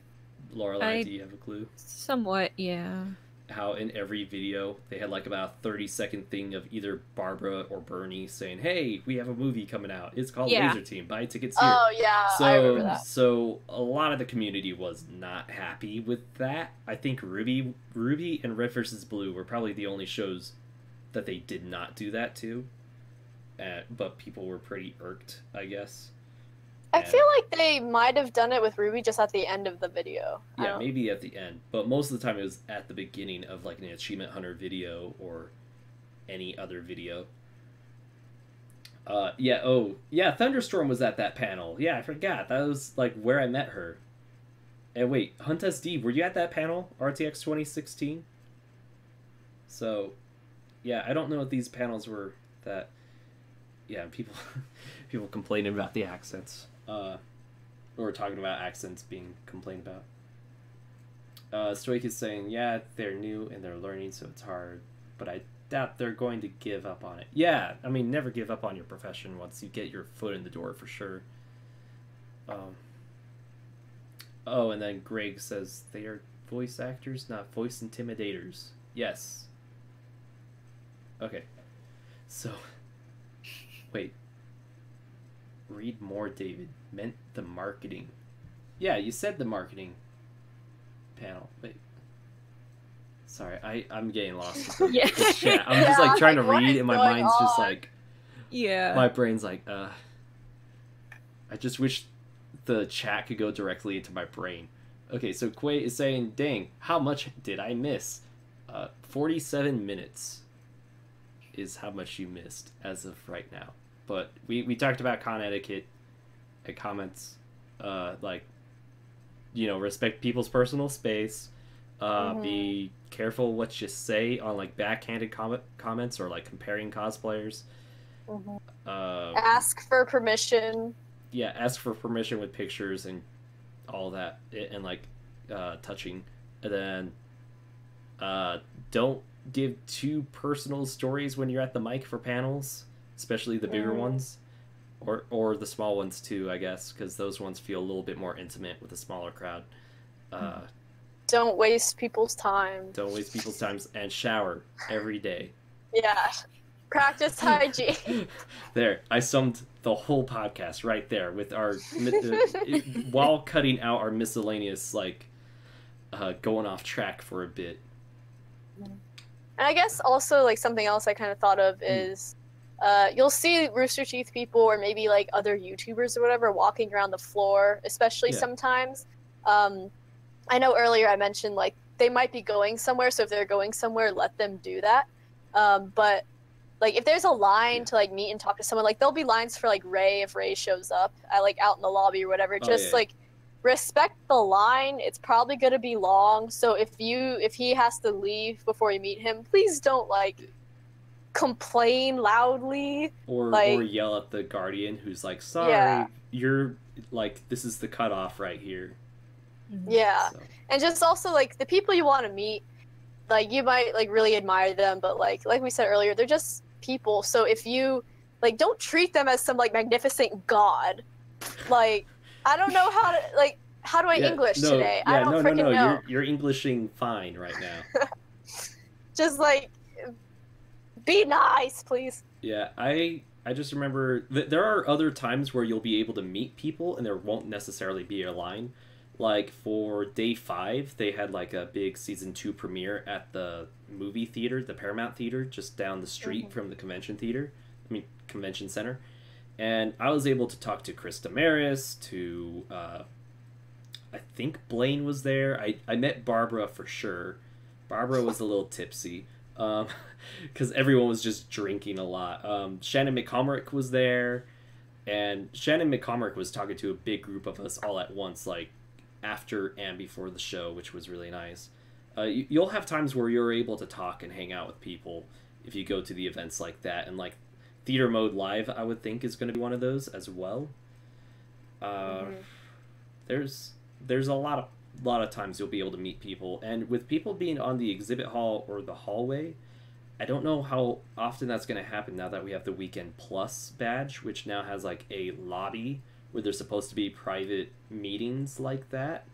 Lorelei, do you have a clue? Somewhat, yeah. How in every video they had like about a 30-second thing of either Barbara or Bernie saying, "Hey, we have a movie coming out. It's called Laser Team. Buy tickets here." Oh yeah, I remember that. So a lot of the community was not happy with that. I think RWBY and Red vs. Blue were probably the only shows that they did not do that to. But people were pretty irked, I guess. I feel like they might have done it with RWBY just at the end of the video. Yeah, maybe at the end. But most of the time it was at the beginning of like an Achievement Hunter video or any other video. Thunderstorm was at that panel. Yeah, I forgot. That was like where I met her. And wait, Hunt SD, were you at that panel? RTX 2016? So, yeah, I don't know if these panels were that... Yeah, people complaining about the accents. Or talking about accents being complained about. Stu Ike is saying, yeah, they're new and they're learning, so it's hard. But I doubt they're going to give up on it. Yeah, I mean, never give up on your profession once you get your foot in the door, for sure. And then Greg says, they are voice actors, not voice intimidators. Yes. Okay. So... Wait. Read more, David. Meant the marketing. Yeah, you said the marketing panel. Wait. Sorry, I'm getting lost. Yeah. Chat. I'm just like trying to read and my mind's just like... Yeah. My brain's like, I just wish the chat could go directly into my brain. Okay, so Quay is saying, dang, how much did I miss? 47 minutes is how much you missed as of right now. But we talked about con etiquette and comments, respect people's personal space, be careful what you say on like backhanded comments or like comparing cosplayers. Ask for permission. Yeah, ask for permission with pictures and all that, and like touching. And then don't give too personal stories when you're at the mic for panels, especially the bigger ones, or the small ones too, I guess, because those ones feel a little bit more intimate with a smaller crowd. Don't waste people's time. Don't waste people's time, and shower every day. Yeah, practice hygiene. There, I summed the whole podcast right there with our while cutting out our miscellaneous going off track for a bit. And I guess also like something else I kind of thought of is you'll see Rooster Teeth people or maybe like other YouTubers or whatever walking around the floor, especially sometimes. I know earlier I mentioned like they might be going somewhere, so if they're going somewhere, let them do that. But like if there's a line to like meet and talk to someone, like there'll be lines for like Ray if Ray shows up at like out in the lobby or whatever. Like respect the line. It's probably gonna be long, so if he has to leave before you meet him, please don't like complain loudly or yell at the guardian who's like, sorry, you're like, this is the cutoff right here. And just also like the people you want to meet, like you might like really admire them, but like we said earlier, they're just people. So if you like, don't treat them as some like magnificent god. Like I don't know how do I English today? I don't freaking know. You're Englishing fine right now. Just like be nice, please. Yeah, I just remember there are other times where you'll be able to meet people and there won't necessarily be a line. Like for day 5, they had like a big season 2 premiere at the movie theater, the Paramount Theater, just down the street from the convention center. And I was able to talk to Chris Damaris, to I think Blaine was there. I met Barbara for sure. Barbara was a little tipsy. Because everyone was just drinking a lot. Shannon McComrick was there. And Shannon McComrick was talking to a big group of us all at once, like after and before the show, which was really nice. You'll have times where you're able to talk and hang out with people if you go to the events like that. And like Theater Mode Live, I would think, is going to be one of those as well. There's a lot of times you'll be able to meet people, and with people being on the exhibit hall or the hallway, I don't know how often that's going to happen now that we have the Weekend Plus badge, which now has like a lobby where there's supposed to be private meetings like that.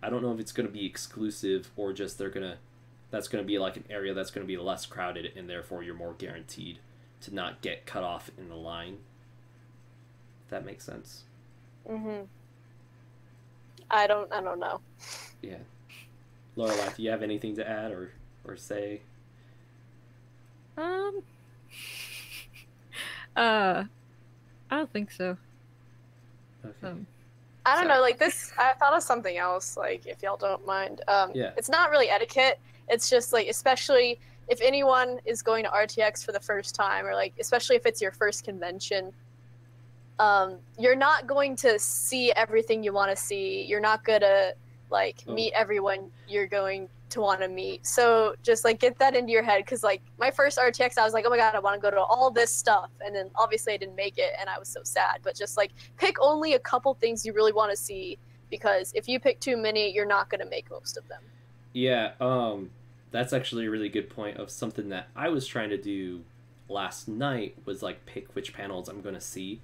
I don't know if it's going to be exclusive or just that's going to be like an area that's going to be less crowded, and therefore you're more guaranteed to not get cut off in the line. If that makes sense. I don't know. Yeah. Lorelei, do you have anything to add or say? I don't think so. Okay. I don't know, like this, I thought of something else, like, if y'all don't mind. Yeah. It's not really etiquette, it's just, like, especially if anyone is going to RTX for the first time, or, like, especially if it's your first convention, you're not going to see everything you want to see. You're not going to, like, meet everyone you're going to want to meet. So just, like, get that into your head, because, like, my first RTX, I was like, oh my god, I want to go to all this stuff, and then obviously I didn't make it, and I was so sad. But just, like, pick only a couple things you really want to see, because if you pick too many, you're not going to make most of them. Yeah, that's actually a really good point of something that I was trying to do last night, was, like, pick which panels I'm going to see.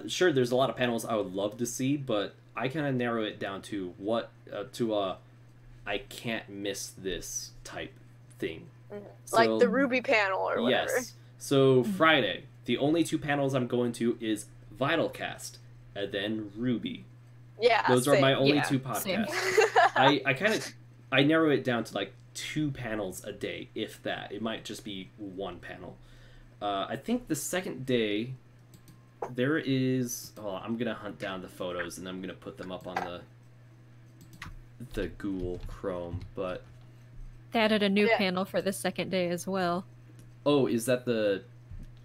Sure, there's a lot of panels I would love to see, but I kind of narrow it down to I can't miss this type thing. So, like the RWBY panel or whatever. Yes. So Friday, the only two panels I'm going to is VYTALCast and then RWBY. Yeah, those same. are my only two podcasts. I narrow it down to like 2 panels a day, if that. It might just be 1 panel. I think the second day there is. Oh, I'm gonna hunt down the photos and I'm gonna put them up on the Google Chrome. But they added a new panel for the second day as well. Oh, is that the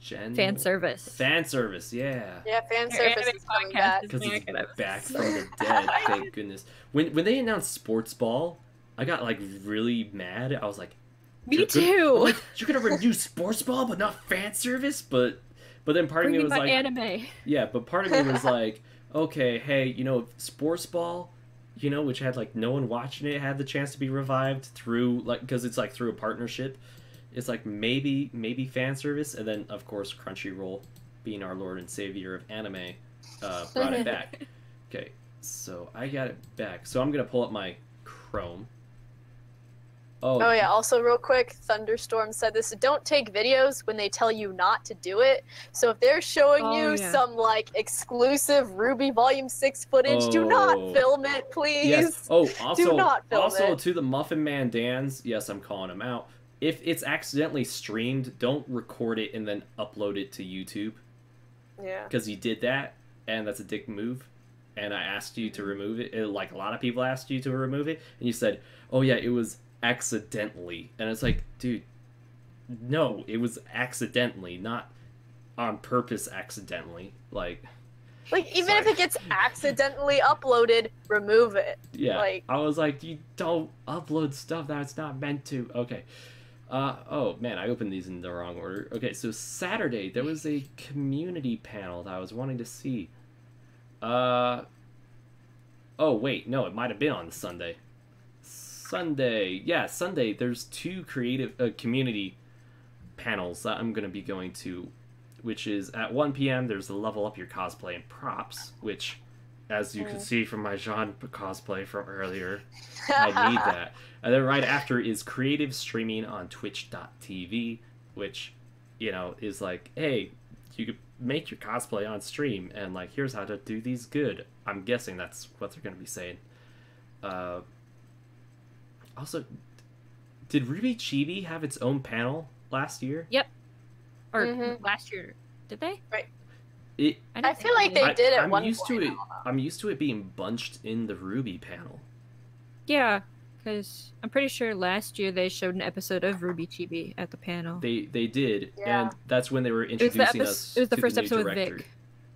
fan service? Fan service, yeah. Yeah, fan service is coming back. Because it's back from the dead. Thank goodness. When they announced Sports Ball, I got like really mad. I was like, me too. Like, you're gonna renew Sports Ball but not fan service? But then part of me was like, anime. Yeah, but part of me was like, okay, hey, you know, Sports Ball, you know, which had like no one watching it, had the chance to be revived through like, because it's like through a partnership. It's like maybe fan service, and then of course Crunchyroll, being our Lord and Savior of anime, brought it back. Okay, so I got it back. So I'm gonna pull up my Chrome. Oh yeah, also real quick, Thunderstorm said this: don't take videos when they tell you not to do it. So if they're showing you some like exclusive RWBY Volume 6 footage, do not film it, please. Yes. Oh, also, do not film it. To the Muffin Man Dance, yes, I'm calling him out. If it's accidentally streamed, don't record it and then upload it to YouTube. Yeah. Because you did that, and that's a dick move. And I asked you to remove it. Like, a lot of people asked you to remove it. And you said, oh yeah, it was accidentally. And it's like, dude, no, it was accidentally, not on purpose accidentally. Like even if it gets accidentally uploaded, remove it. Yeah. Like, I was like, you don't upload stuff that's not meant to. Okay. Oh man, I opened these in the wrong order. Okay, so Saturday there was a community panel that I was wanting to see. Oh wait, no, it might have been on Sunday. Yeah, Sunday. There's 2 creative community panels that I'm gonna be going to, which is at 1 p.m. There's the Level Up Your Cosplay and Props, which, as you can see from my Jean cosplay from earlier, I need that. And then right after is creative streaming on twitch.tv, which, you know, is like, hey, you could make your cosplay on stream, and like, here's how to do these good. I'm guessing that's what they're going to be saying. Also, did RWBY Chibi have its own panel last year? Yep. Or last year. Did they? Right. I feel like they did at one point. I'm used to it. I'm used to it being bunched in the RWBY panel. Yeah, because I'm pretty sure last year they showed an episode of RWBY Chibi at the panel. They did, Yeah. and that's when they were introducing us. It was the to first the new episode with director. Vic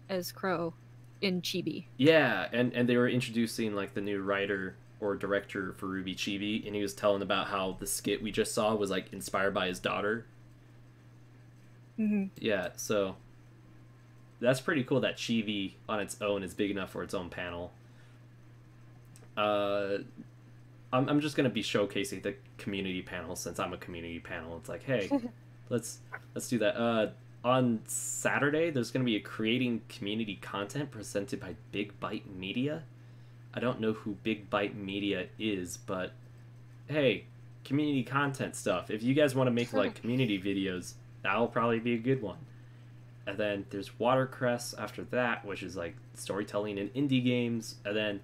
as Crow in Chibi. Yeah, and they were introducing like the new writer or director for RWBY Chibi, and he was telling about how the skit we just saw was like inspired by his daughter. Mm-hmm. Yeah, so that's pretty cool that Chibi on its own is big enough for its own panel. I'm just gonna be showcasing the community panel since I'm a community panel. It's like, hey, let's do that. On Saturday, there's gonna be a creating community content presented by Big Bite Media. I don't know who Big Bite Media is, but hey, community content stuff. If you guys want to make like community videos, that'll probably be a good one. And then there's Watercress after that, which is like storytelling and indie games. And then,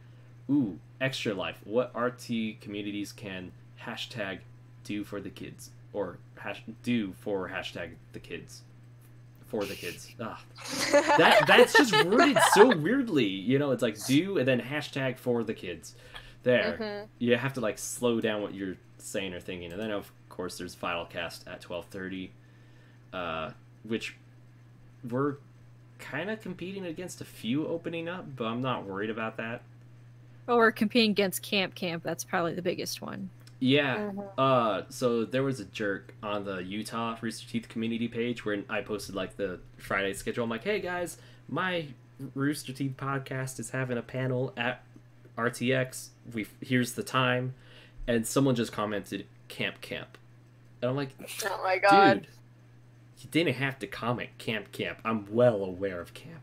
ooh, Extra Life. What RT communities can hashtag do for the kids? Or do for hashtag the kids. For the kids. That's just worded so weirdly. You know, it's like do and then hashtag for the kids. There. Mm-hmm. You have to like slow down what you're saying or thinking. And then of course there's VYTALCast at 12:30. Which we're kind of competing against a few opening up, but I'm not worried about that. Well, we're competing against Camp. That's probably the biggest one. Yeah. So there was a jerk on the Utah Rooster Teeth community page where I posted like the Friday schedule. I'm like, hey guys, my Rooster Teeth podcast is having a panel at RTX. Here's the time. And someone just commented Camp. And I'm like, oh my god. Dude, you didn't have to comment Camp. I'm well aware of Camp.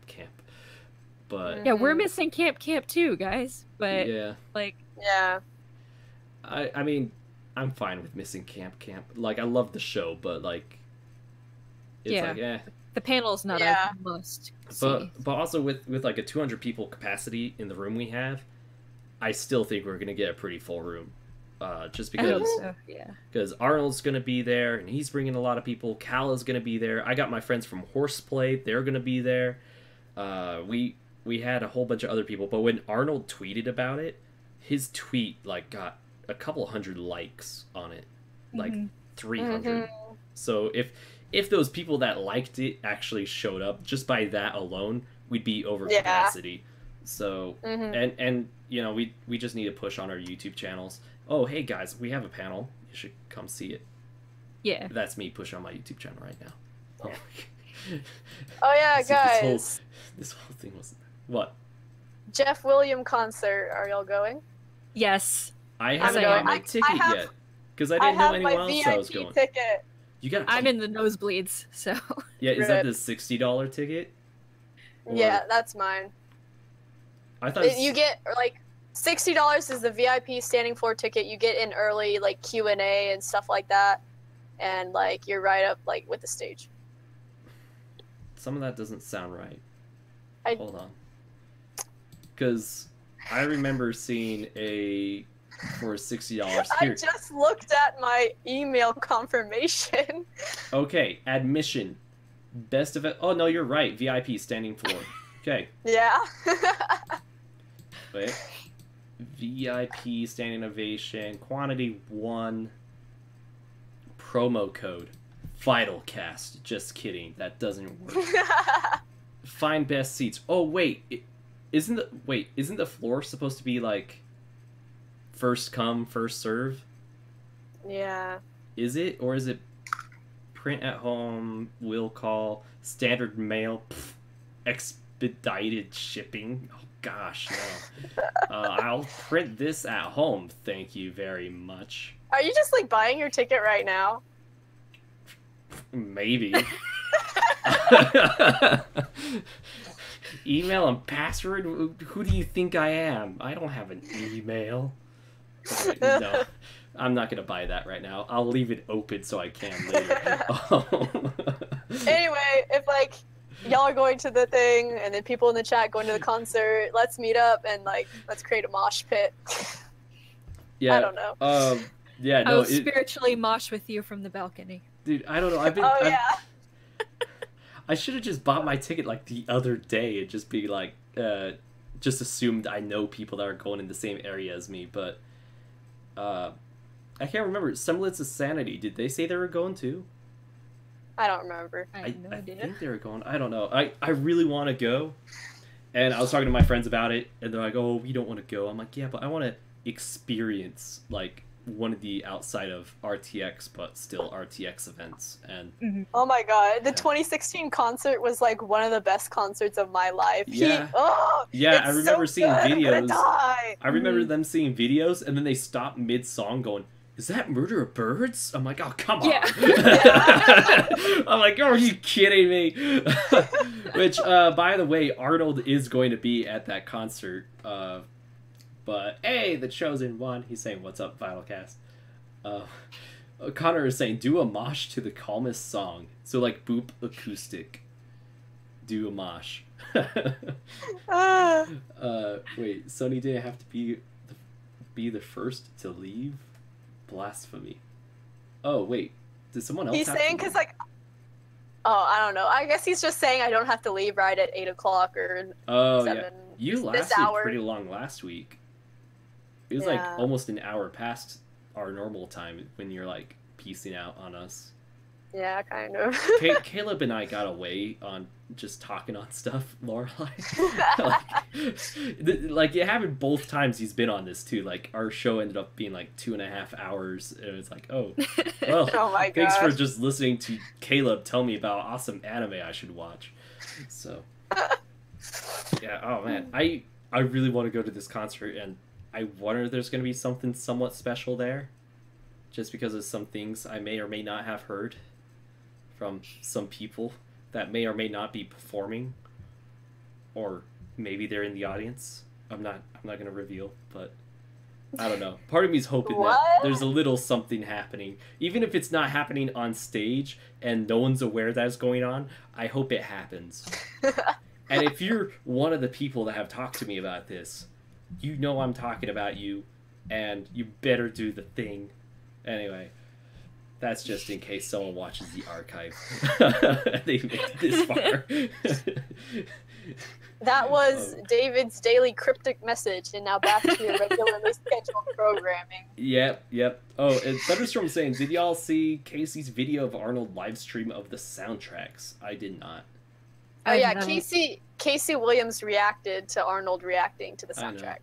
But yeah, we're missing Camp too, guys. But yeah, like, yeah, I mean, I'm fine with missing Camp. Like, I love the show, but like, it's yeah, like, the panel's not a must see. But also with like a 200 people capacity in the room we have, I still think we're gonna get a pretty full room. Just because, I hope so, yeah. Because Arnold's gonna be there, and he's bringing a lot of people. Cal is gonna be there. I got my friends from Horseplay; they're gonna be there. We had a whole bunch of other people, but when Arnold tweeted about it, his tweet like got a couple hundred likes on it, like 300. So if those people that liked it actually showed up, just by that alone, we'd be over capacity. So and you know we just need to push on our YouTube channels. Oh, hey guys, we have a panel. You should come see it. Yeah. That's me pushing on my YouTube channel right now. Oh yeah, guys. This whole thing was... What? Jeff William concert. Are y'all going? Yes. I haven't got my ticket yet. Because I didn't know anyone else I was going. VIP ticket. You got... I'm in the nosebleeds, so... Yeah, is that the $60 ticket? Or... Yeah, that's mine. I thought... You get, like... $60 is the VIP standing floor ticket. You get in early, like Q&A and stuff like that, and like you're right up like with the stage. Some of that doesn't sound right. Hold on, because I remember seeing for $60. I just looked at my email confirmation. Okay, admission, best of it. Oh no, you're right. VIP standing floor. Okay. Yeah. Wait. VIP standing ovation, quantity 1, promo code VYTALCast. Just kidding, that doesn't work. Find best seats. Oh wait, isn't the floor supposed to be like first come first serve? Yeah. Is it, or is it print at home, will call, standard mail, expedited shipping? Gosh, no. I'll print this at home, thank you very much. Are you just like buying your ticket right now? Maybe. Email and password? Who do you think I am? I don't have an email. Okay, no, I'm not gonna buy that right now. I'll leave it open so I can later. Anyway, if like y'all are going to the thing, and then people in the chat going to the concert, let's meet up and like let's create a mosh pit. Yeah. I don't know. Yeah. No. I'll spiritually mosh with you from the balcony. Dude, I don't know. I should have just bought my ticket like the other day and just be like, just assumed I know people that are going in the same area as me, but I can't remember. Semblance of Sanity, did they say they were going too? I don't remember. I have no idea. think they were going. I don't know. I really want to go, and I was talking to my friends about it, and they're like, "Oh, we don't want to go." I'm like, "Yeah, but I want to experience like one of the outside of RTX, but still RTX events." And Oh my god, the 2016 concert was like one of the best concerts of my life. Yeah. It's I remember so seeing good. I'm gonna videos. die. I remember them seeing videos, and then they stopped mid-song going, "Is that Murder of Birds?" I'm like, "Oh, come on." Yeah. I'm like, "Oh, are you kidding me?" Which, by the way, Arnold is going to be at that concert. But, hey, the Chosen One. He's saying, "What's up, VYTALCast?" Connor is saying, "Do a mosh to the calmest song." So, like, boop acoustic. Do a mosh. Wait, Sony didn't have to be the first to leave? Blasphemy. Oh, wait. Did someone else He's have saying to because, like, oh, I don't know. I guess he's just saying I don't have to leave right at 8 o'clock or 7. Yeah. You this lasted hour. pretty long last week. It was like almost an hour past our normal time when you're like piecing out on us. Yeah, kind of. Caleb and I got away on just talking on stuff, Lorelei. like it happened both times he's been on this too. Like our show ended up being like 2.5 hours, and it's like, oh, well, Oh my thanks for gosh. just listening to Caleb tell me about awesome anime I should watch. So, yeah. Oh man, I really want to go to this concert, and I wonder if there's going to be something somewhat special there, just because of some things I may or may not have heard from some people that may or may not be performing, or maybe they're in the audience. I'm not going to reveal, but I don't know. Part of me is hoping that there's a little something happening, even if it's not happening on stage and no one's aware that it's going on. I hope it happens. And if you're one of the people that have talked to me about this, you know I'm talking about you, and you better do the thing. Anyway, that's just in case someone watches the archive. They made it this far. That was David's daily cryptic message, and now back to your regularly scheduled programming. Yep. Oh, and Thunderstorm saying, "Did y'all see Casey's video of Arnold live stream of the soundtracks?" I did not. Oh yeah, Casey Williams reacted to Arnold reacting to the I know. soundtrack.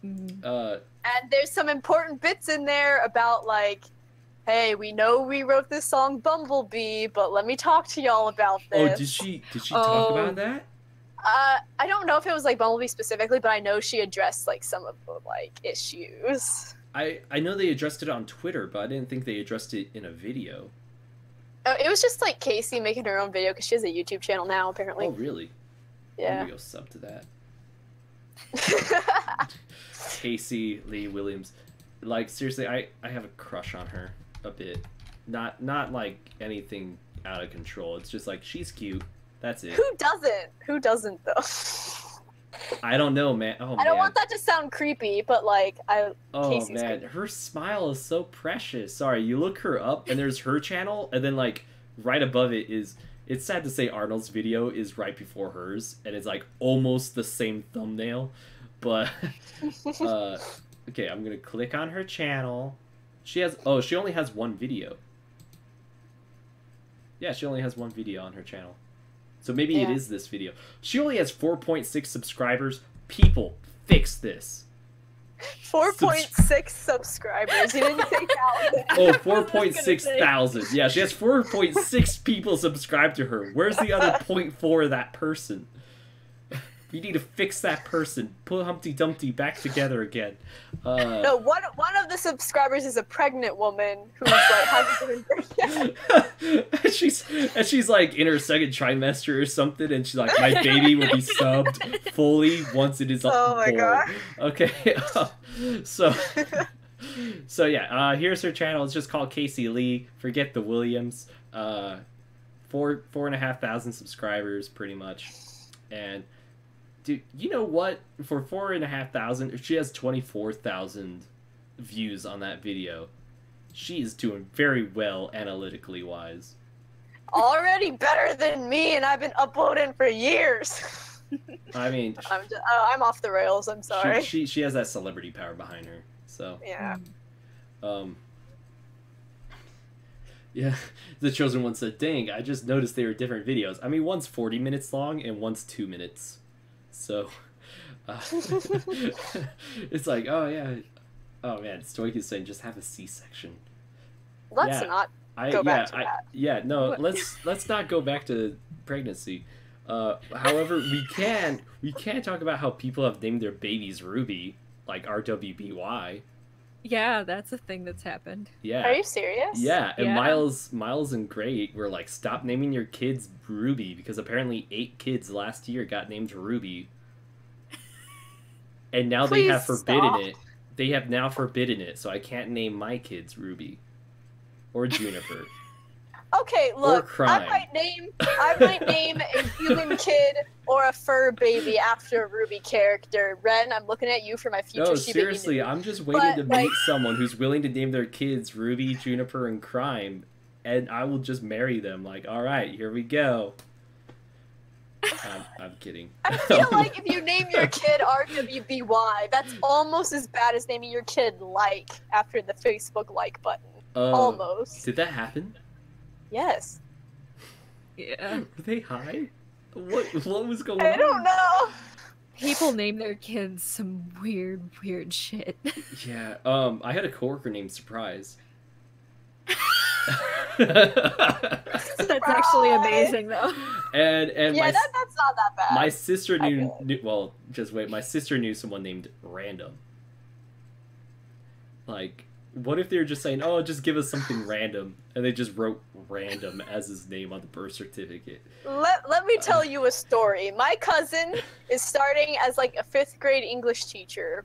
And there's some important bits in there about like, hey, we know we wrote this song Bumblebee, but let me talk to y'all about this. Oh, did she talk about that? I don't know if it was like Bumblebee specifically, but I know she addressed like some of the like issues. I know they addressed it on Twitter, but I didn't think they addressed it in a video. Oh, it was just like Casey making her own video because she has a YouTube channel now, apparently. Oh, really? Yeah. I'm gonna go sub to that. Casey Lee Williams. Like, seriously, I have a crush on her a bit. Not like anything out of control. It's just like, she's cute. That's it. Who doesn't though? I don't know, man. Oh, I don't want that to sound creepy, but like Oh Casey's man, creepy. her smile is so precious. Sorry, you look her up and there's her channel, and then like right above it is, it's sad to say Arnold's video is right before hers, and it's like almost the same thumbnail, but okay, I'm gonna click on her channel. She only has one video. Yeah, she only has one video on her channel. So maybe it is this video. She only has 4.6 subscribers. People, fix this. 4.6 subscribers. You didn't say 1,000. Oh, 4.6 thousand. Yeah, she has 4.6 people subscribed to her. Where's the other 0.4 of that person? We need to fix that person. Put Humpty Dumpty back together again. No, one of the subscribers is a pregnant woman who's like hasn't given birth yet. she's like in her second trimester or something, and she's like, my baby will be subbed fully once it is Oh my born. God. Okay, so yeah, here's her channel. It's just called Casey Lee. Forget the Williams. 4,500 subscribers, pretty much, and. Dude, you know what? For 4,500, she has 24,000 views on that video. She is doing very well analytically wise. Already better than me, and I've been uploading for years. I mean, I'm off the rails. I'm sorry. she has that celebrity power behind her. So Yeah. Yeah, the chosen one said, "Dang, I just noticed they were different videos. I mean, one's 40 minutes long and one's 2 minutes. So, it's like, oh yeah, oh man, Stu Ike is saying just have a C-section. Let's not go back to that. Yeah, no, let's not go back to pregnancy. However, we can talk about how people have named their babies Ruby, like RWBY. Yeah, that's a thing that's happened. Yeah. Are you serious? Yeah, and Yeah. Miles and Great were like, stop naming your kids Ruby, because apparently 8 kids last year got named Ruby. And now they have forbidden it. They have now forbidden it, so I can't name my kids Ruby. Or Juniper. Okay, look, Crime. I might name a human kid or a fur baby after a Ruby character. Ren, I'm looking at you for my future. No, Shiba seriously, Inu. I'm just waiting to meet someone who's willing to name their kids Ruby, Juniper, and Crime, and I will just marry them. Like, all right, here we go. I'm kidding. I feel like if you name your kid RWBY, that's almost as bad as naming your kid like after the Facebook like button. Almost. Did that happen? Yes. Yeah. Were they high? What was going on? I don't know. People name their kids some weird shit. Yeah, I had a coworker named Surprise. That's actually amazing, though. And yeah, that's not that bad. My sister knew well, just wait, my sister knew someone named Random. Like, what if they were just saying, oh, just give us something random, and they just wrote Random as his name on the birth certificate? Let me tell you a story. My cousin is starting as like a 5th grade English teacher,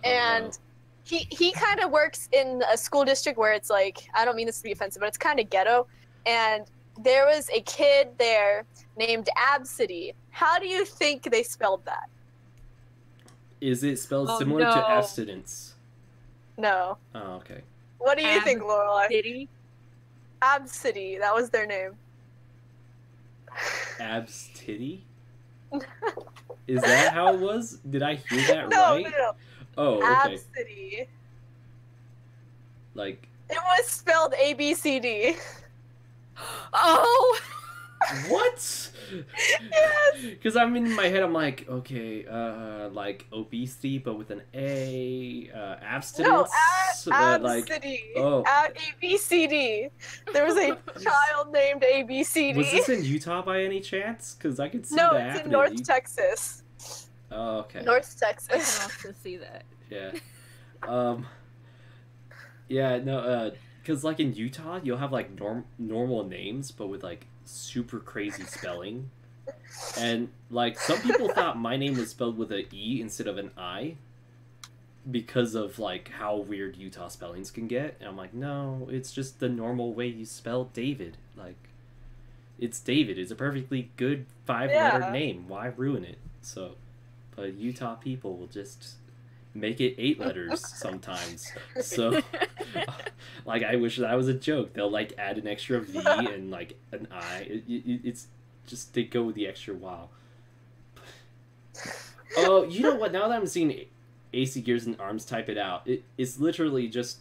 and he kind of works in a school district where it's like, I don't mean this to be offensive, but it's kind of ghetto, and there was a kid there named Absidy. How do you think they spelled that? Is it spelled similar to abstinence? No. Oh, okay. What do you think, Lorelei? City? Absidy. That was their name. Abs titty? Is that how it was? Did I hear that right? No. Oh, okay. Absidy. Like, it was spelled ABCD. Oh! What? Yes. Because I'm in my head, I'm like, okay, like obesity, but with an A, abstinence. No, like, Absidy. oh, ABCD. There was a child named ABCD. was this in Utah by any chance? Because I could see No, that it's happening. in North Texas. Oh, okay. North I can Texas. also see that. Yeah. Yeah, no, because like in Utah, you'll have like normal names, but with like super crazy spelling. And like some people thought my name was spelled with an E instead of an I because of like how weird Utah spellings can get. And I'm like, no, it's just the normal way you spell David. Like, it's David. It's a perfectly good 5-letter name. Why ruin it? So, but Utah people will just make it 8 letters sometimes. So, like, I wish that was a joke. They'll like add an extra V and like an I. It's just, they go with the extra wow. Oh, you know what? Now that I'm seeing AC Gears and Arms type it out, it's literally just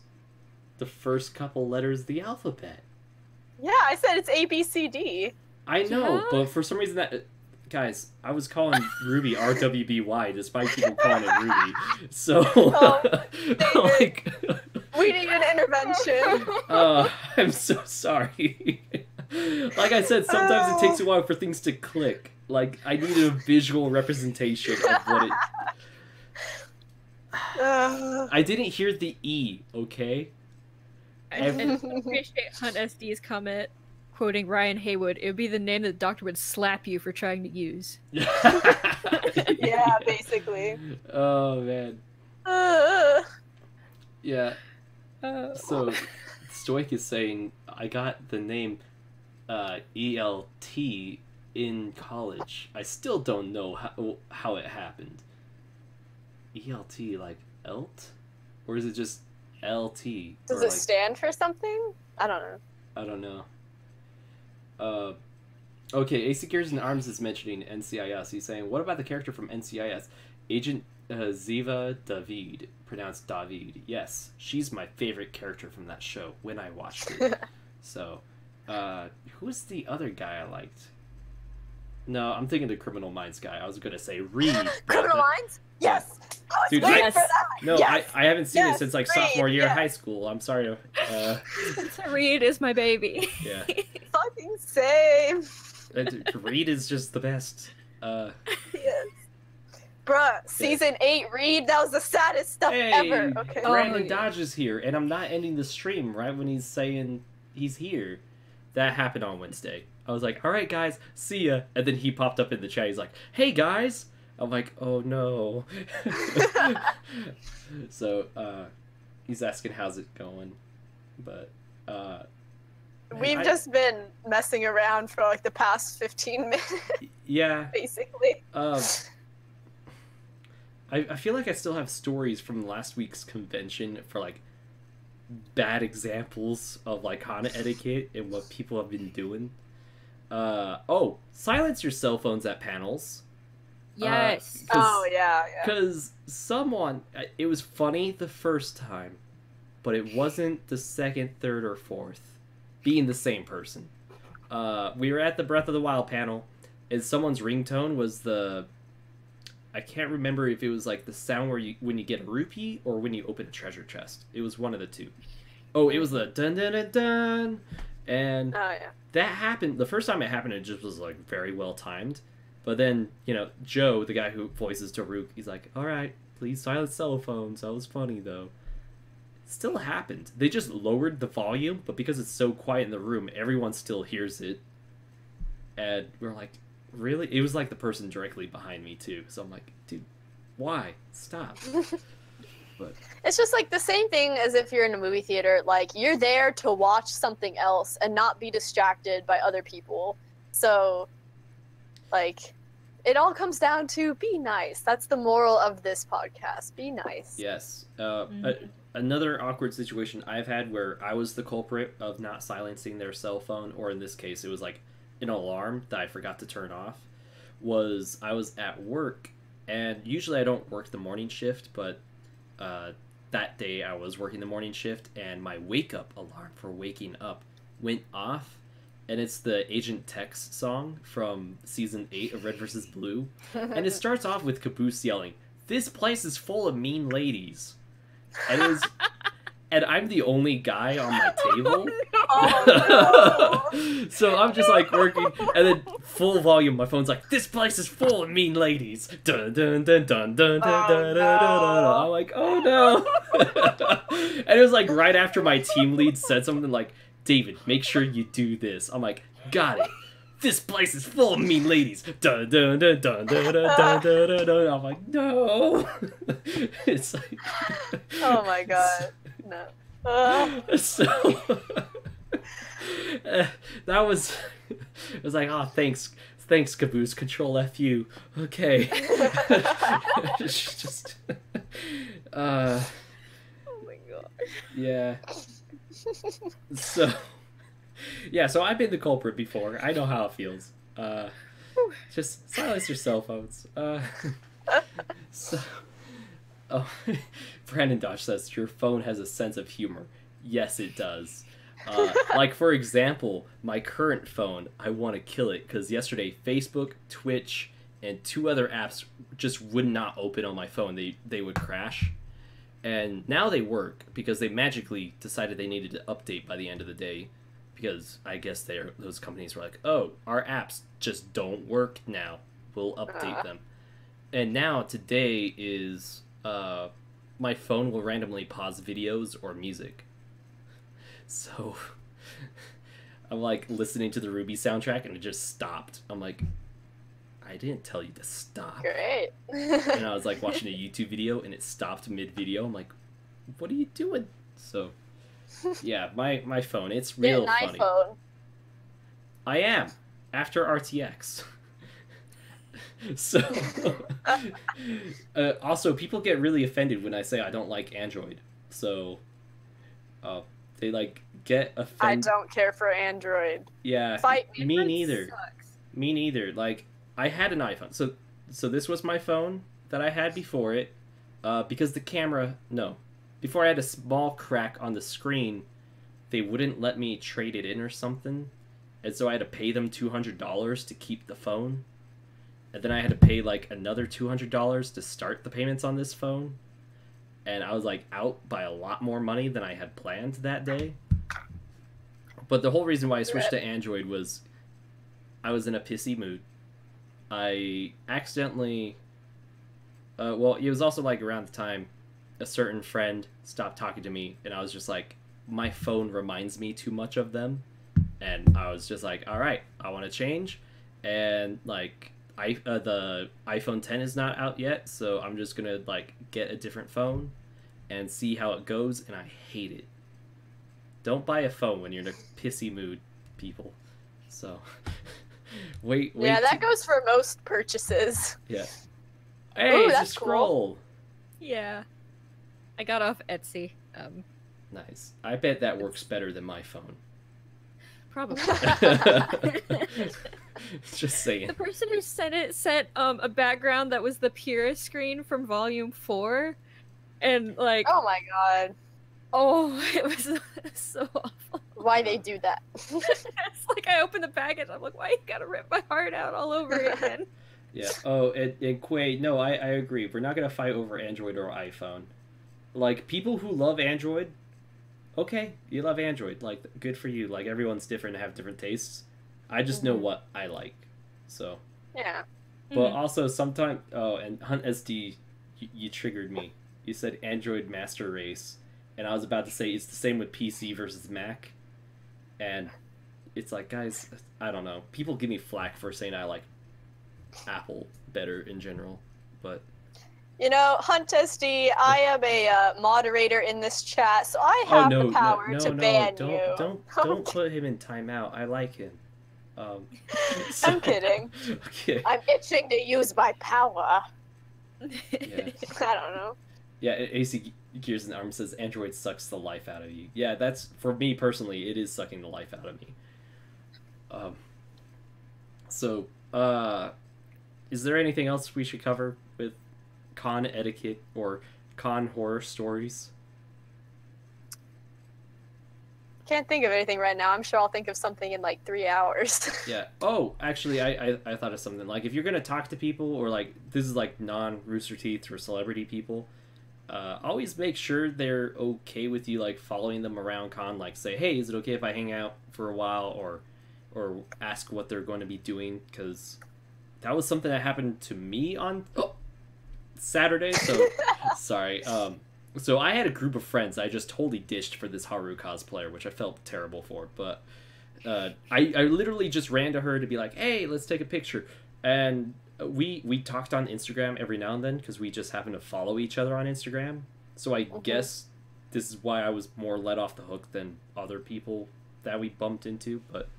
the first couple letters of the alphabet. Yeah, I said it's ABCD. I know, Yeah. but for some reason that... Guys, I was calling Ruby RWBY despite people calling it Ruby. So, like... We need an intervention. I'm so sorry. Like I said, sometimes it takes a while for things to click. Like, I need a visual representation of what it... I didn't hear the E, okay? I appreciate Hunt SD's comment, quoting Ryan Haywood, it would be the name that the doctor would slap you for trying to use. Yeah, basically. Oh, man. Yeah. So, Stu Ike is saying, I got the name ELT in college. I still don't know how it happened. ELT, like ELT? Or is it just LT? Does or it stand for something? I don't know. I don't know. Okay, AC Gears and Arms is mentioning NCIS. He's saying, what about the character from NCIS? Agent Ziva David, pronounced David. Yes, she's my favorite character from that show when I watched it. So, who's the other guy I liked? No, I'm thinking the Criminal Minds guy. I was going to say Reed. Criminal Minds? Yes! Oh, I was Dude, waiting for that! No, yes! I haven't seen it since, like, Reed, sophomore year of high school. I'm sorry. Reed is my baby. Yeah. Fucking same! Reed is just the best. Yes. Bruh, season 8 Reed, that was the saddest stuff ever. Okay. Brandon Dodge is here, and I'm not ending the stream right when he's saying he's here. That happened on Wednesday. I was like, alright guys, see ya. And then he popped up in the chat, he's like, hey guys! I'm like, oh no. So, he's asking how's it going. But, We've just been messing around for like the past 15 minutes. Yeah. Basically. I feel like I still have stories from last week's convention for like bad examples of like Hana etiquette and what people have been doing. Silence your cell phones at panels. Yes. Yeah. Because it was funny the first time, but it wasn't the second, third, or fourth, being the same person. We were at the Breath of the Wild panel, and someone's ringtone was I can't remember if it was like the sound when you get a rupee or when you open a treasure chest. It was one of the two. Oh, it was the dun dun dun dun, and that happened the first time it happened. It just was like very well timed. But then Joe, the guy who voices Daruk, he's like, "All right, please silence cell phones." That was funny though. It still happened. They just lowered the volume, but because it's so quiet in the room, everyone still hears it. And we're like, really? It was like the person directly behind me too. So I'm like, dude, why? Stop. But it's just like the same thing as if you're in a movie theater. Like, you're there to watch something else and not be distracted by other people. So, like, it all comes down to be nice. That's the moral of this podcast. Be nice. Yes. Another awkward situation I've had where I was the culprit of not silencing their cell phone, or in this case, it was like an alarm that I forgot to turn off, was I was at work, and usually I don't work the morning shift, but that day I was working the morning shift, and my wake up alarm for waking up went off, and it's the Agent Tex song from season 8 of Red vs. Blue, and it starts off with Caboose yelling, "This place is full of mean ladies," and I'm the only guy on my table. Oh, no. So I'm just like working, and then full volume, my phone's like, "This place is full of mean ladies." Dun dun dun dun dun dun dun dun dun. I'm like, oh no. And it was like right after my team lead said something like, "David, make sure you do this." I'm like, got it. "This place is full of mean ladies." Dun dun dun dun dun dun dun dun dun. I'm like, no. It's like, oh my god. No. So that was, it was like, oh, thanks Caboose, control FU. Okay. It's just oh my god. Yeah. So I've been the culprit before. I know how it feels. Just silence your cell phones. Brandon Dodge says, your phone has a sense of humor. Yes, it does. Like, for example, my current phone, I want to kill it, because yesterday Facebook, Twitch, and 2 other apps just would not open on my phone. They would crash. And now they work, because they magically decided they needed to update by the end of the day. Because I guess those companies were like, oh, our apps just don't work now. We'll update them. And now, today is... my phone will randomly pause videos or music. So I'm like listening to the RWBY soundtrack and it just stopped. I'm like, I didn't tell you to stop. Great. And I was like watching a YouTube video and it stopped mid-video. I'm like, what are you doing? So yeah, my phone, it's real funny. iPhone. I am, after RTX. So also, people get really offended when I say I don't like Android. So they like get offended. I don't care for Android. Yeah, Fight me. me neither. Sucks. Me neither. Like, I had an iPhone. So this was my phone that I had before it. Because the camera... No. Before I had a small crack on the screen, they wouldn't let me trade it in or something. And so I had to pay them $200 to keep the phone. And then I had to pay, like, another $200 to start the payments on this phone. And I was, like, out by a lot more money than I had planned that day. But the whole reason why I switched to Android was I was in a pissy mood. I accidentally... well, it was also, like, around the time a certain friend stopped talking to me, and I was just like, my phone reminds me too much of them. And I was just like, alright, I want to change. And, like... the iPhone 10 is not out yet, so I'm just gonna like get a different phone and see how it goes, and I hate it. Don't buy a phone when you're in a pissy mood, people. So wait. Yeah, that goes for most purchases. Yeah. Hey, Ooh, it's that's a scroll. cool. Yeah. I got off Etsy. Nice. I bet that works better than my phone. Probably. Just saying. The person who sent it sent a background that was the Pura screen from Volume 4, and like, Oh my god. oh, it was so awful. Why they do that? It's like I opened the package, I'm like, why you gotta rip my heart out all over again? Yeah. Oh, and Quay, no, I agree. We're not gonna fight over Android or iPhone. Like, people who love Android, okay, you love Android. Like, good for you. Like, everyone's different and have different tastes. I just know what I like. So. Yeah. But also, sometimes... Oh, and Hunt SD, you triggered me. You said Android Master Race. And I was about to say it's the same with PC versus Mac. And it's like, guys, I don't know. People give me flack for saying I like Apple better in general. But... You know, Hunt SD, I am a moderator in this chat, so I have the power to ban you. Don't put him in timeout. I like him. I'm kidding. Okay. I'm itching to use my power. Yeah. I don't know. Yeah, AC Gears in the Arm says Android sucks the life out of you. Yeah, that's, for me personally, it is sucking the life out of me. Is there anything else we should cover with con etiquette or con horror stories? Can't think of anything right now. I'm sure I'll think of something in like 3 hours. Yeah. Oh, actually, I thought of something. Like, if you're gonna talk to people, or like, this is like non-Rooster Teeth or celebrity people, always make sure they're okay with you, like, following them around con. Like, say, hey, is it okay if I hang out for a while, or ask what they're going to be doing, because that was something that happened to me on Saturday. So sorry. So I had a group of friends I just totally dished for this Haru cosplayer, which I felt terrible for. But I literally just ran to her to be like, hey, let's take a picture. And we talked on Instagram every now and then because we just happen to follow each other on Instagram. So I guess this is why I was more let off the hook than other people that we bumped into. But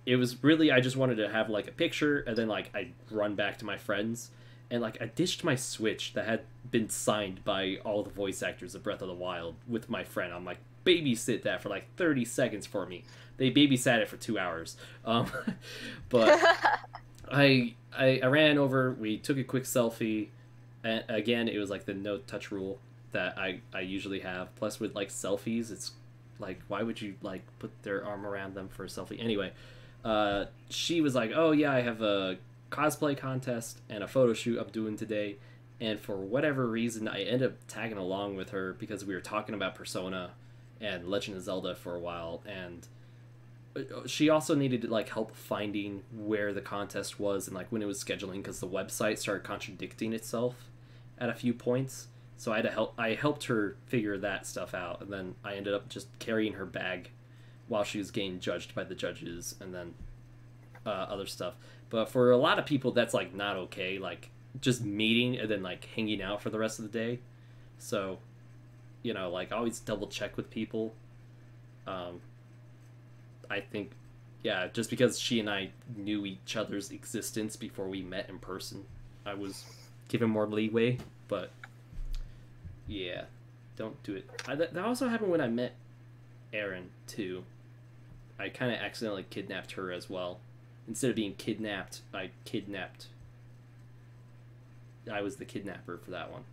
it was really, I just wanted to have like a picture, and then like I'd run back to my friends. And, like, I ditched my Switch that had been signed by all the voice actors of Breath of the Wild with my friend. I'm like, babysit that for, like, 30 seconds for me. They babysat it for 2 hours. But I ran over, we took a quick selfie. And, again, it was, like, the no-touch rule that I usually have. Plus, with, like, selfies, it's, like, why would you, like, put their arm around them for a selfie? Anyway, she was like, oh, yeah, I have a cosplay contest and a photo shoot I'm doing today, and for whatever reason I ended up tagging along with her because we were talking about Persona and Legend of Zelda for a while, and she also needed like help finding where the contest was and like when it was scheduling, because the website started contradicting itself at a few points. So I helped her figure that stuff out, and then I ended up just carrying her bag while she was getting judged by the judges, and then other stuff. But for a lot of people, that's, like, not okay. Like, just meeting and then, like, hanging out for the rest of the day. So, you know, like, always double check with people. I think, yeah, just because she and I knew each other's existence before we met in person, I was given more leeway. But, yeah, don't do it. That also happened when I met Erin, too. I kind of accidentally kidnapped her as well. instead of being kidnapped, I kidnapped. I was the kidnapper for that one.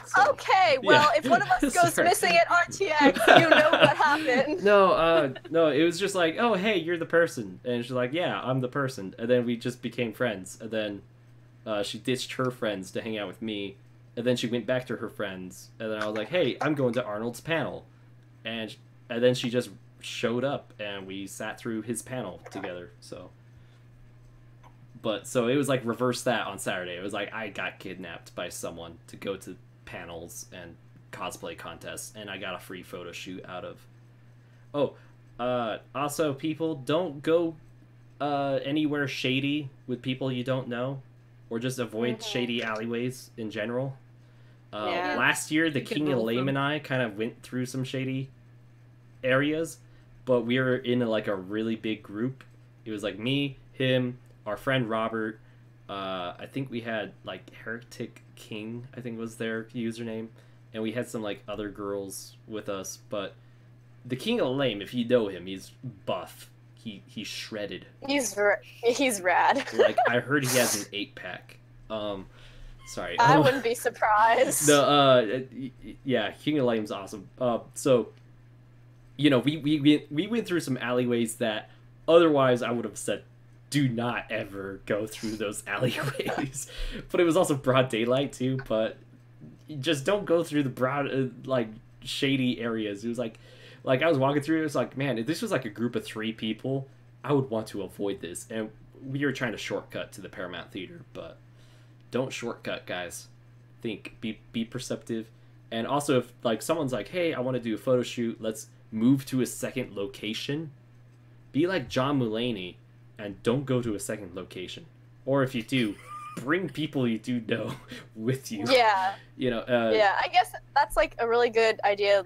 So, okay, well, yeah. if one of us goes Sorry. missing at RTX, you know what happened. No, it was just like, oh, hey, you're the person. And she's like, yeah, I'm the person. And then we just became friends. And then she ditched her friends to hang out with me. And then she went back to her friends. And then I was like, hey, I'm going to Arnold's panel. And then she just showed up, and we sat through his panel together. So it was like reverse that on Saturday. It was like I got kidnapped by someone to go to panels and cosplay contests, and I got a free photo shoot out of. Also, people, don't go anywhere shady with people you don't know, or just avoid shady alleyways in general. Last year, the King of Lame and I kind of went through some shady areas, but we were in a really big group. It was like me, him, our friend Robert. I think we had Heretic King, I think was their username, and we had some other girls with us. But the King of Lame, if you know him, he's buff. He's shredded. He's rad. I heard he has an 8-pack. Sorry. I wouldn't be surprised. No, yeah, King of Lame's awesome. So, we went through some alleyways that otherwise I would have said, do not ever go through those alleyways. But it was also broad daylight too. But just don't go through the broad, shady areas. It was like I was walking through. It was like, man, if this was a group of 3 people, I would want to avoid this. And we were trying to shortcut to the Paramount Theater, but don't shortcut, guys. Think, be perceptive. And also, if someone's like, hey, I want to do a photo shoot, let's move to a second location. Be like John Mulaney and don't go to a second location. Or if you do, bring people you do know with you. Yeah. Yeah, I guess that's a really good idea.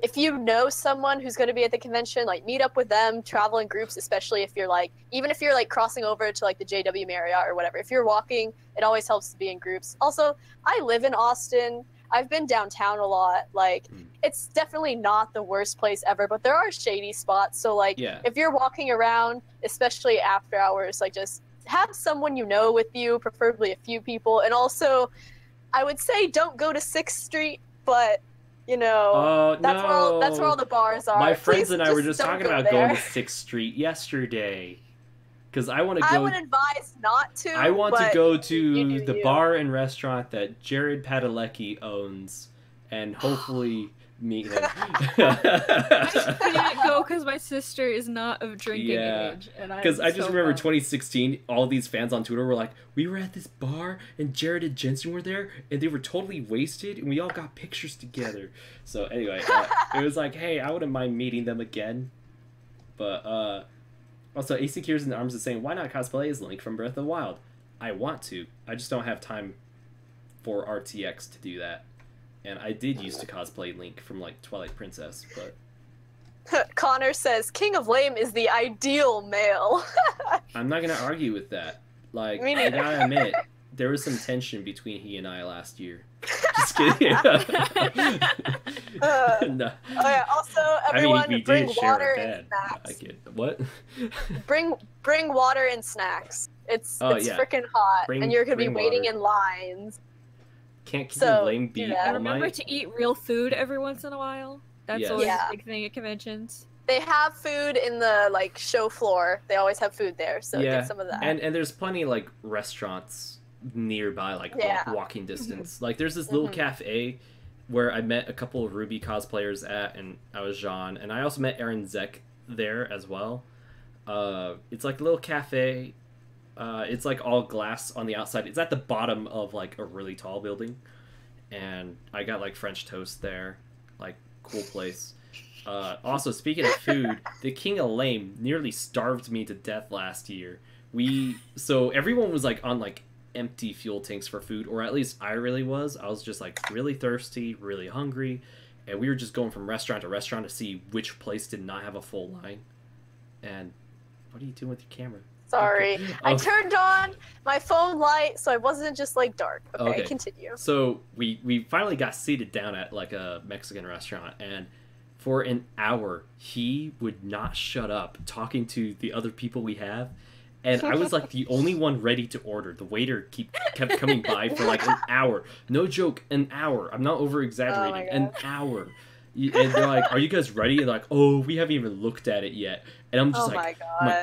If you know someone who's going to be at the convention, meet up with them, travel in groups, especially if you're even if you're crossing over to the JW Marriott or whatever. If you're walking, it always helps to be in groups. Also, I live in Austin. I've been downtown a lot. It's definitely not the worst place ever, but there are shady spots. So if you're walking around, especially after hours, just have someone you know with you, preferably a few people. And also, I would say don't go to 6th Street, but that's where all the bars are. My friends and I were just talking about going to 6th Street yesterday. Because I want to go. I would advise not to. I want to go to the bar and restaurant that Jared Padalecki owns, and hopefully meet him. I couldn't go because my sister is not of drinking age. Because I just remember 2016, all these fans on Twitter were like, we were at this bar, and Jared and Jensen were there, and they were totally wasted, and we all got pictures together. So anyway, it was like, hey, I wouldn't mind meeting them again. But, also, AC Cures in the Arms is saying, why not cosplay as Link from Breath of the Wild? I want to. I just don't have time for RTX to do that. And I did used to cosplay Link from, Twilight Princess, but... Connor says, King of Lame is the ideal male. I'm not gonna argue with that. I gotta admit, there was some tension between he and I last year. Just kidding. No. Okay, also, everyone, we bring did share water a and bed. snacks. What? Bring water and snacks. It's freaking hot, and you're gonna be waiting in lines. Can't King of Lame be all night? Remember to eat real food every once in a while. That's always a big thing at conventions. They have food in the show floor. They always have food there, so get some of that. And there's plenty restaurants nearby, walking distance. There's this little cafe where I met a couple of RWBY cosplayers at, and I was Jean, and I also met Aaron Zek there as well. It's a little cafe. It's all glass on the outside. It's at the bottom of a really tall building, and I got French toast there. Cool place. Also, speaking of food, the King of Lame nearly starved me to death last year. So everyone was on empty fuel tanks for food, or at least I really was. I was just really thirsty, really hungry, and we were just going from restaurant to restaurant to see which place did not have a full line. And what are you doing with your camera? Sorry. Okay. I turned on my phone light so it wasn't just dark. Okay, continue. So we finally got seated down at a Mexican restaurant, and for an hour he would not shut up talking to the other people we have, and I was like the only one ready to order. The waiter kept coming by for like an hour. No joke, an hour. I'm not over exaggerating. An hour. And they're like, "Are you guys ready?" And they're like, "Oh, we haven't even looked at it yet." And I'm just I'm like,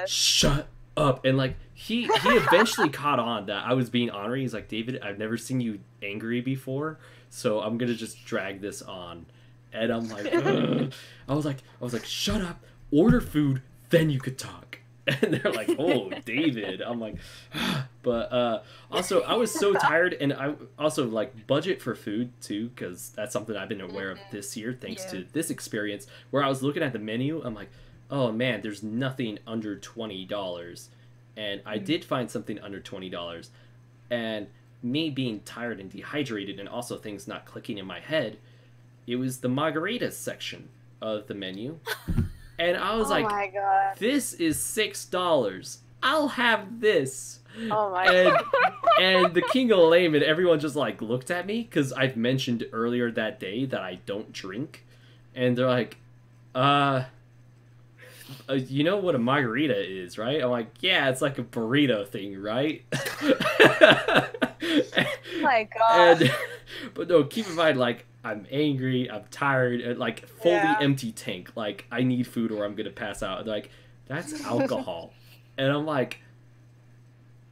"Shut up!" And like he eventually caught on that I was being ornery. He's like, "David, I've never seen you angry before, so I'm gonna just drag this on." And I'm like, ugh. I was like, "Shut up! Order food, then you could talk." And they're like, "Oh, David." I'm like, but also I was so tired, and I also like budget for food too, because that's something I've been aware of this year thanks to this experience where I was looking at the menu. I'm like, oh man, there's nothing under $20, and I did find something under $20, and me being tired and dehydrated, and also things not clicking in my head, it was the margaritas section of the menu. And I was like, my God. This is $6. I'll have this. Oh my God. And the King of Layman, everyone just like looked at me because I've mentioned earlier that day that I don't drink. And they're like, you know what a margarita is, right? I'm like, yeah, it's like a burrito thing, right? Oh my God. But no, keep in mind, like, I'm angry, I'm tired, and like fully empty tank. Like, I need food or I'm gonna pass out. And they're like, that's alcohol. And I'm like,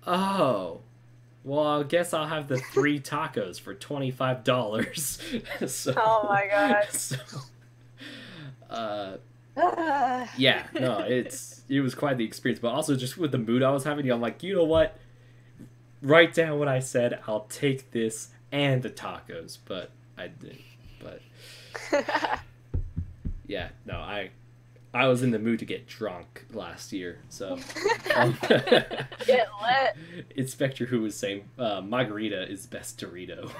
oh, well, I guess I'll have the 3 tacos for $25. So, oh my God. So, yeah, no, it was quite the experience. But also just with the mood I was having, I'm like, you know what? Write down what I said. I'll take this and the tacos. But I didn't. But yeah, no, I was in the mood to get drunk last year, so get lit. Inspector Who was saying margarita is best Dorito.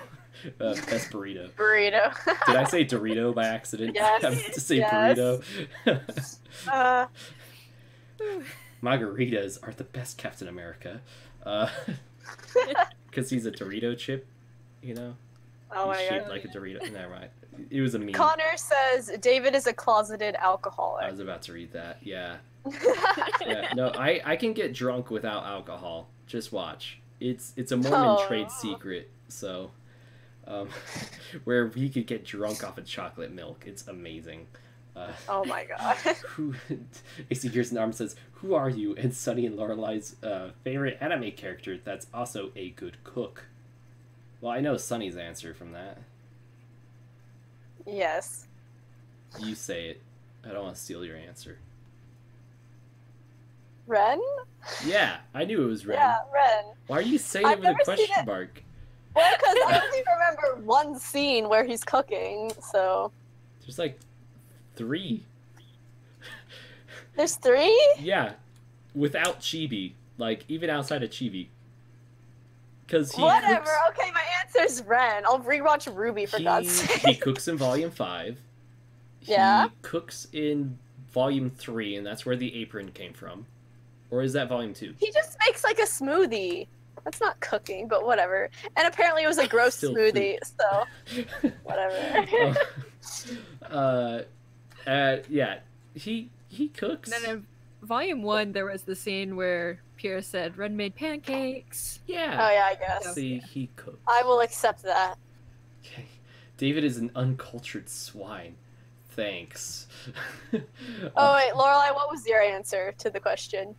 Best burrito. Burrito. Did I say Dorito by accident? Yes. I meant to say Yes. burrito. Margaritas are the best Captain America. Because he's a Dorito chip, you know? Oh my Shaped God. like a Dorito. Never mind. It was a meme. Connor says David is a closeted alcoholic. I was about to read that. Yeah. Yeah. No, I can get drunk without alcohol. Just watch. It's a Mormon trade secret. So, where we could get drunk off of chocolate milk. It's amazing. Oh my God. AC Here's an Arm says, "Who are you?" And Sunny and Lorelei's favorite anime character that's also a good cook. Well, I know Sunny's answer from that. Yes. You say it. I don't want to steal your answer. Ren? Yeah, I knew it was Ren. Yeah, Ren. Why are you saying I've it with a never seen question it. mark? Well, because I only remember one scene where he's cooking, so... There's like 3. There's 3? Yeah, without Chibi. Like, even outside of Chibi. Because he Whatever, cooks, okay, my answer's Ren. I'll rewatch RWBY for God's sake. he cooks in Volume 5. Yeah? He cooks in Volume 3, and that's where the apron came from. Or is that Volume 2? He just makes like a smoothie. That's not cooking, but whatever. And apparently it was a gross Still smoothie, so whatever. Yeah, he cooks. And then in Volume 1, there was the scene where Pierre said, Ren made pancakes. Yeah. Oh yeah, I guess. See, he cooks. I will accept that. Okay. David is an uncultured swine. Thanks. Oh wait, Lorelei, what was your answer to the question?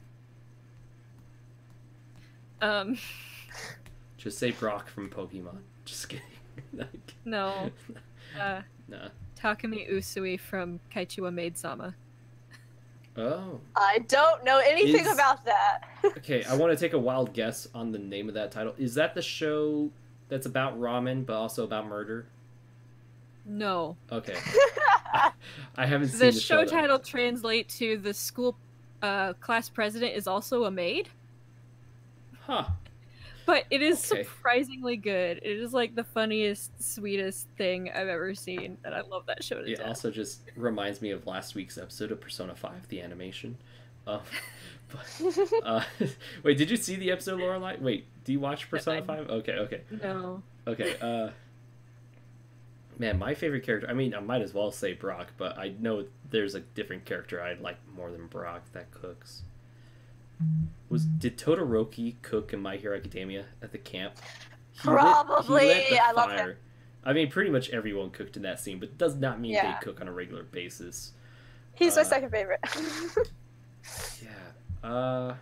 Just say Brock from Pokemon. Just kidding. Like, No. nah. Takumi Usui from Kaichiwa Maid Sama. Oh. I don't know anything about that. Okay, I want to take a wild guess on the name of that title. Is that the show that's about ramen but also about murder? No. Okay. I haven't seen The the show though. title translate to the school class president is also a maid. Huh. But it is Okay. surprisingly good. It is like the funniest, sweetest thing I've ever seen, and I love that show to It death. also just reminds me of last week's episode of Persona 5, the animation. Wait, did you see the episode, Lorelei? Wait, do you watch Persona 5? Okay. No. Okay, man, my favorite character, I mean, I might as well say Brock, but I know there's a different character I like more than Brock that cooks. Did Todoroki cook in My Hero Academia at the camp? Probably. He lit the I love him. fire. I mean, pretty much everyone cooked in that scene, but it does not mean Yeah. they cook on a regular basis. He's my second favorite. Yeah.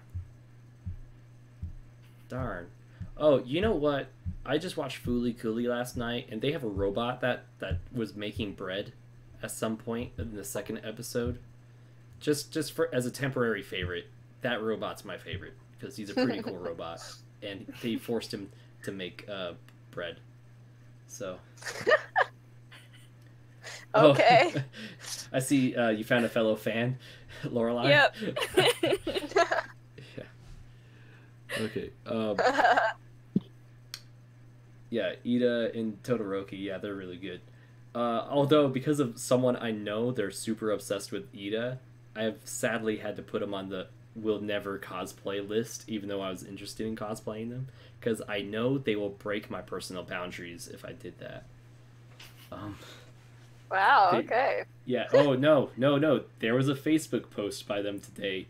Darn. Oh, you know what? I just watched Fooly Cooly last night, and they have a robot that was making bread at some point in the second episode. Just for as a temporary favorite, that robot's my favorite because he's a pretty cool robot, and they forced him to make bread. So. Okay. Oh, I see you found a fellow fan, Lorelei. Yep. Yeah. Okay. Yeah, Ida and Todoroki, yeah, they're really good. Although, because of someone I know, they're super obsessed with Ida, I have sadly had to put them on the will never cosplay list, even though I was interested in cosplaying them, because I know they will break my personal boundaries if I did that. Wow, okay. Yeah, oh, no. There was a Facebook post by them today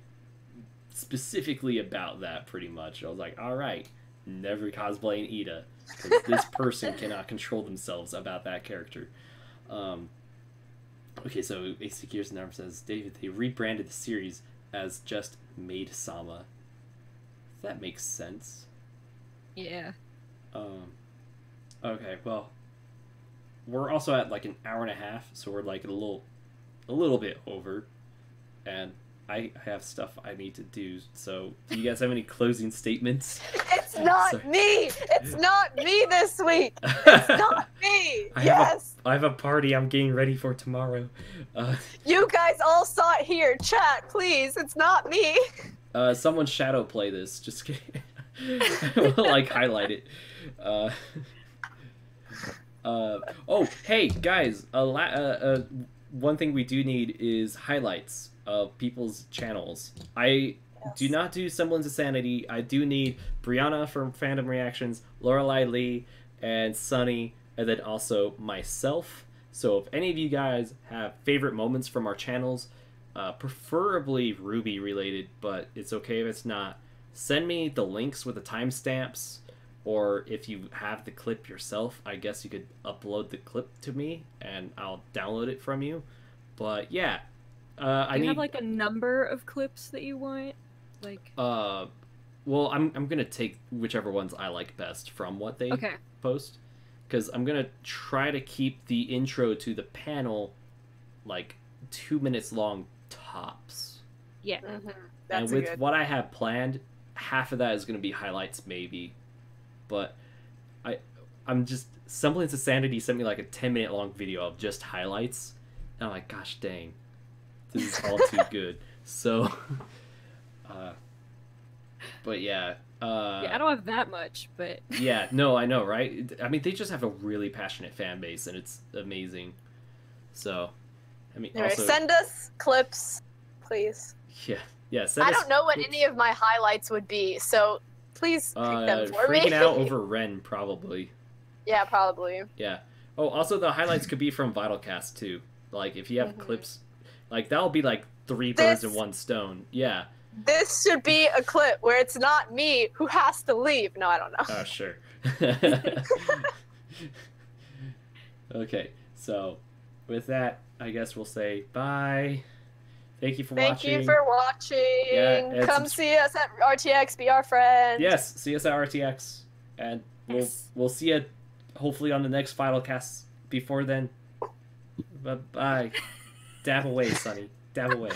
specifically about that, pretty much. I was like, alright, never cosplaying Ida, because this person cannot control themselves about that character. Okay, so AC Gears and Arm says, David, they rebranded the series as just Maid-sama. That makes sense. Yeah. Okay, well, we're also at like an hour and a half, so we're like a little bit over, and I have stuff I need to do. So, do you guys have any closing statements? It's not me. It's not me this week. It's not me. Yes. I have a party I'm getting ready for tomorrow. You guys all saw it here. Chat, please. It's not me. Someone shadow play this. Just kidding. We'll like highlight it. Oh, hey guys! One thing we do need is highlights of people's channels. I do not do Semblance of Sanity. I do need Brianna from Fandom Reactions, Lorelei Lee, and Sunny, and then also myself. So if any of you guys have favorite moments from our channels, preferably RWBY related, but it's okay if it's not, send me the links with the timestamps. Or if you have the clip yourself, I guess you could upload the clip to me, and I'll download it from you. But yeah, I need have like a number of clips that you want, like. Well, I'm gonna take whichever ones I like best from what they post, because I'm gonna try to keep the intro to the panel like 2 minutes long tops. Yeah, That's and with good. what I have planned, half of that is gonna be highlights, maybe. But I'm just Semblance of Sanity sent me like a 10-minute long video of just highlights, and I'm like, gosh dang, this is all too good. So, but yeah. Yeah, I don't have that much, but Yeah, no, I know, right? I mean, they just have a really passionate fan base, and it's amazing. So, I mean, Anyway, also send us clips, please. yeah. Send I us don't know what clips. any of my highlights would be, so please pick them for me. Freaking out over Ren, probably. Yeah, probably. Yeah. Oh, also the highlights could be from VYTALCast too. Like if you have clips, like that'll be like 3 birds in one stone. Yeah. This should be a clip where it's not me who has to leave. No, I don't know. Oh, sure. Okay, so with that, I guess we'll say bye. Thank you for watching. Thank you for watching. Yeah, Come see us at RTX. Be our friend. Yes, see us at RTX, and we'll see you hopefully on the next VYTALcast. Before then, bye. Dab away, Sonny. Dab away.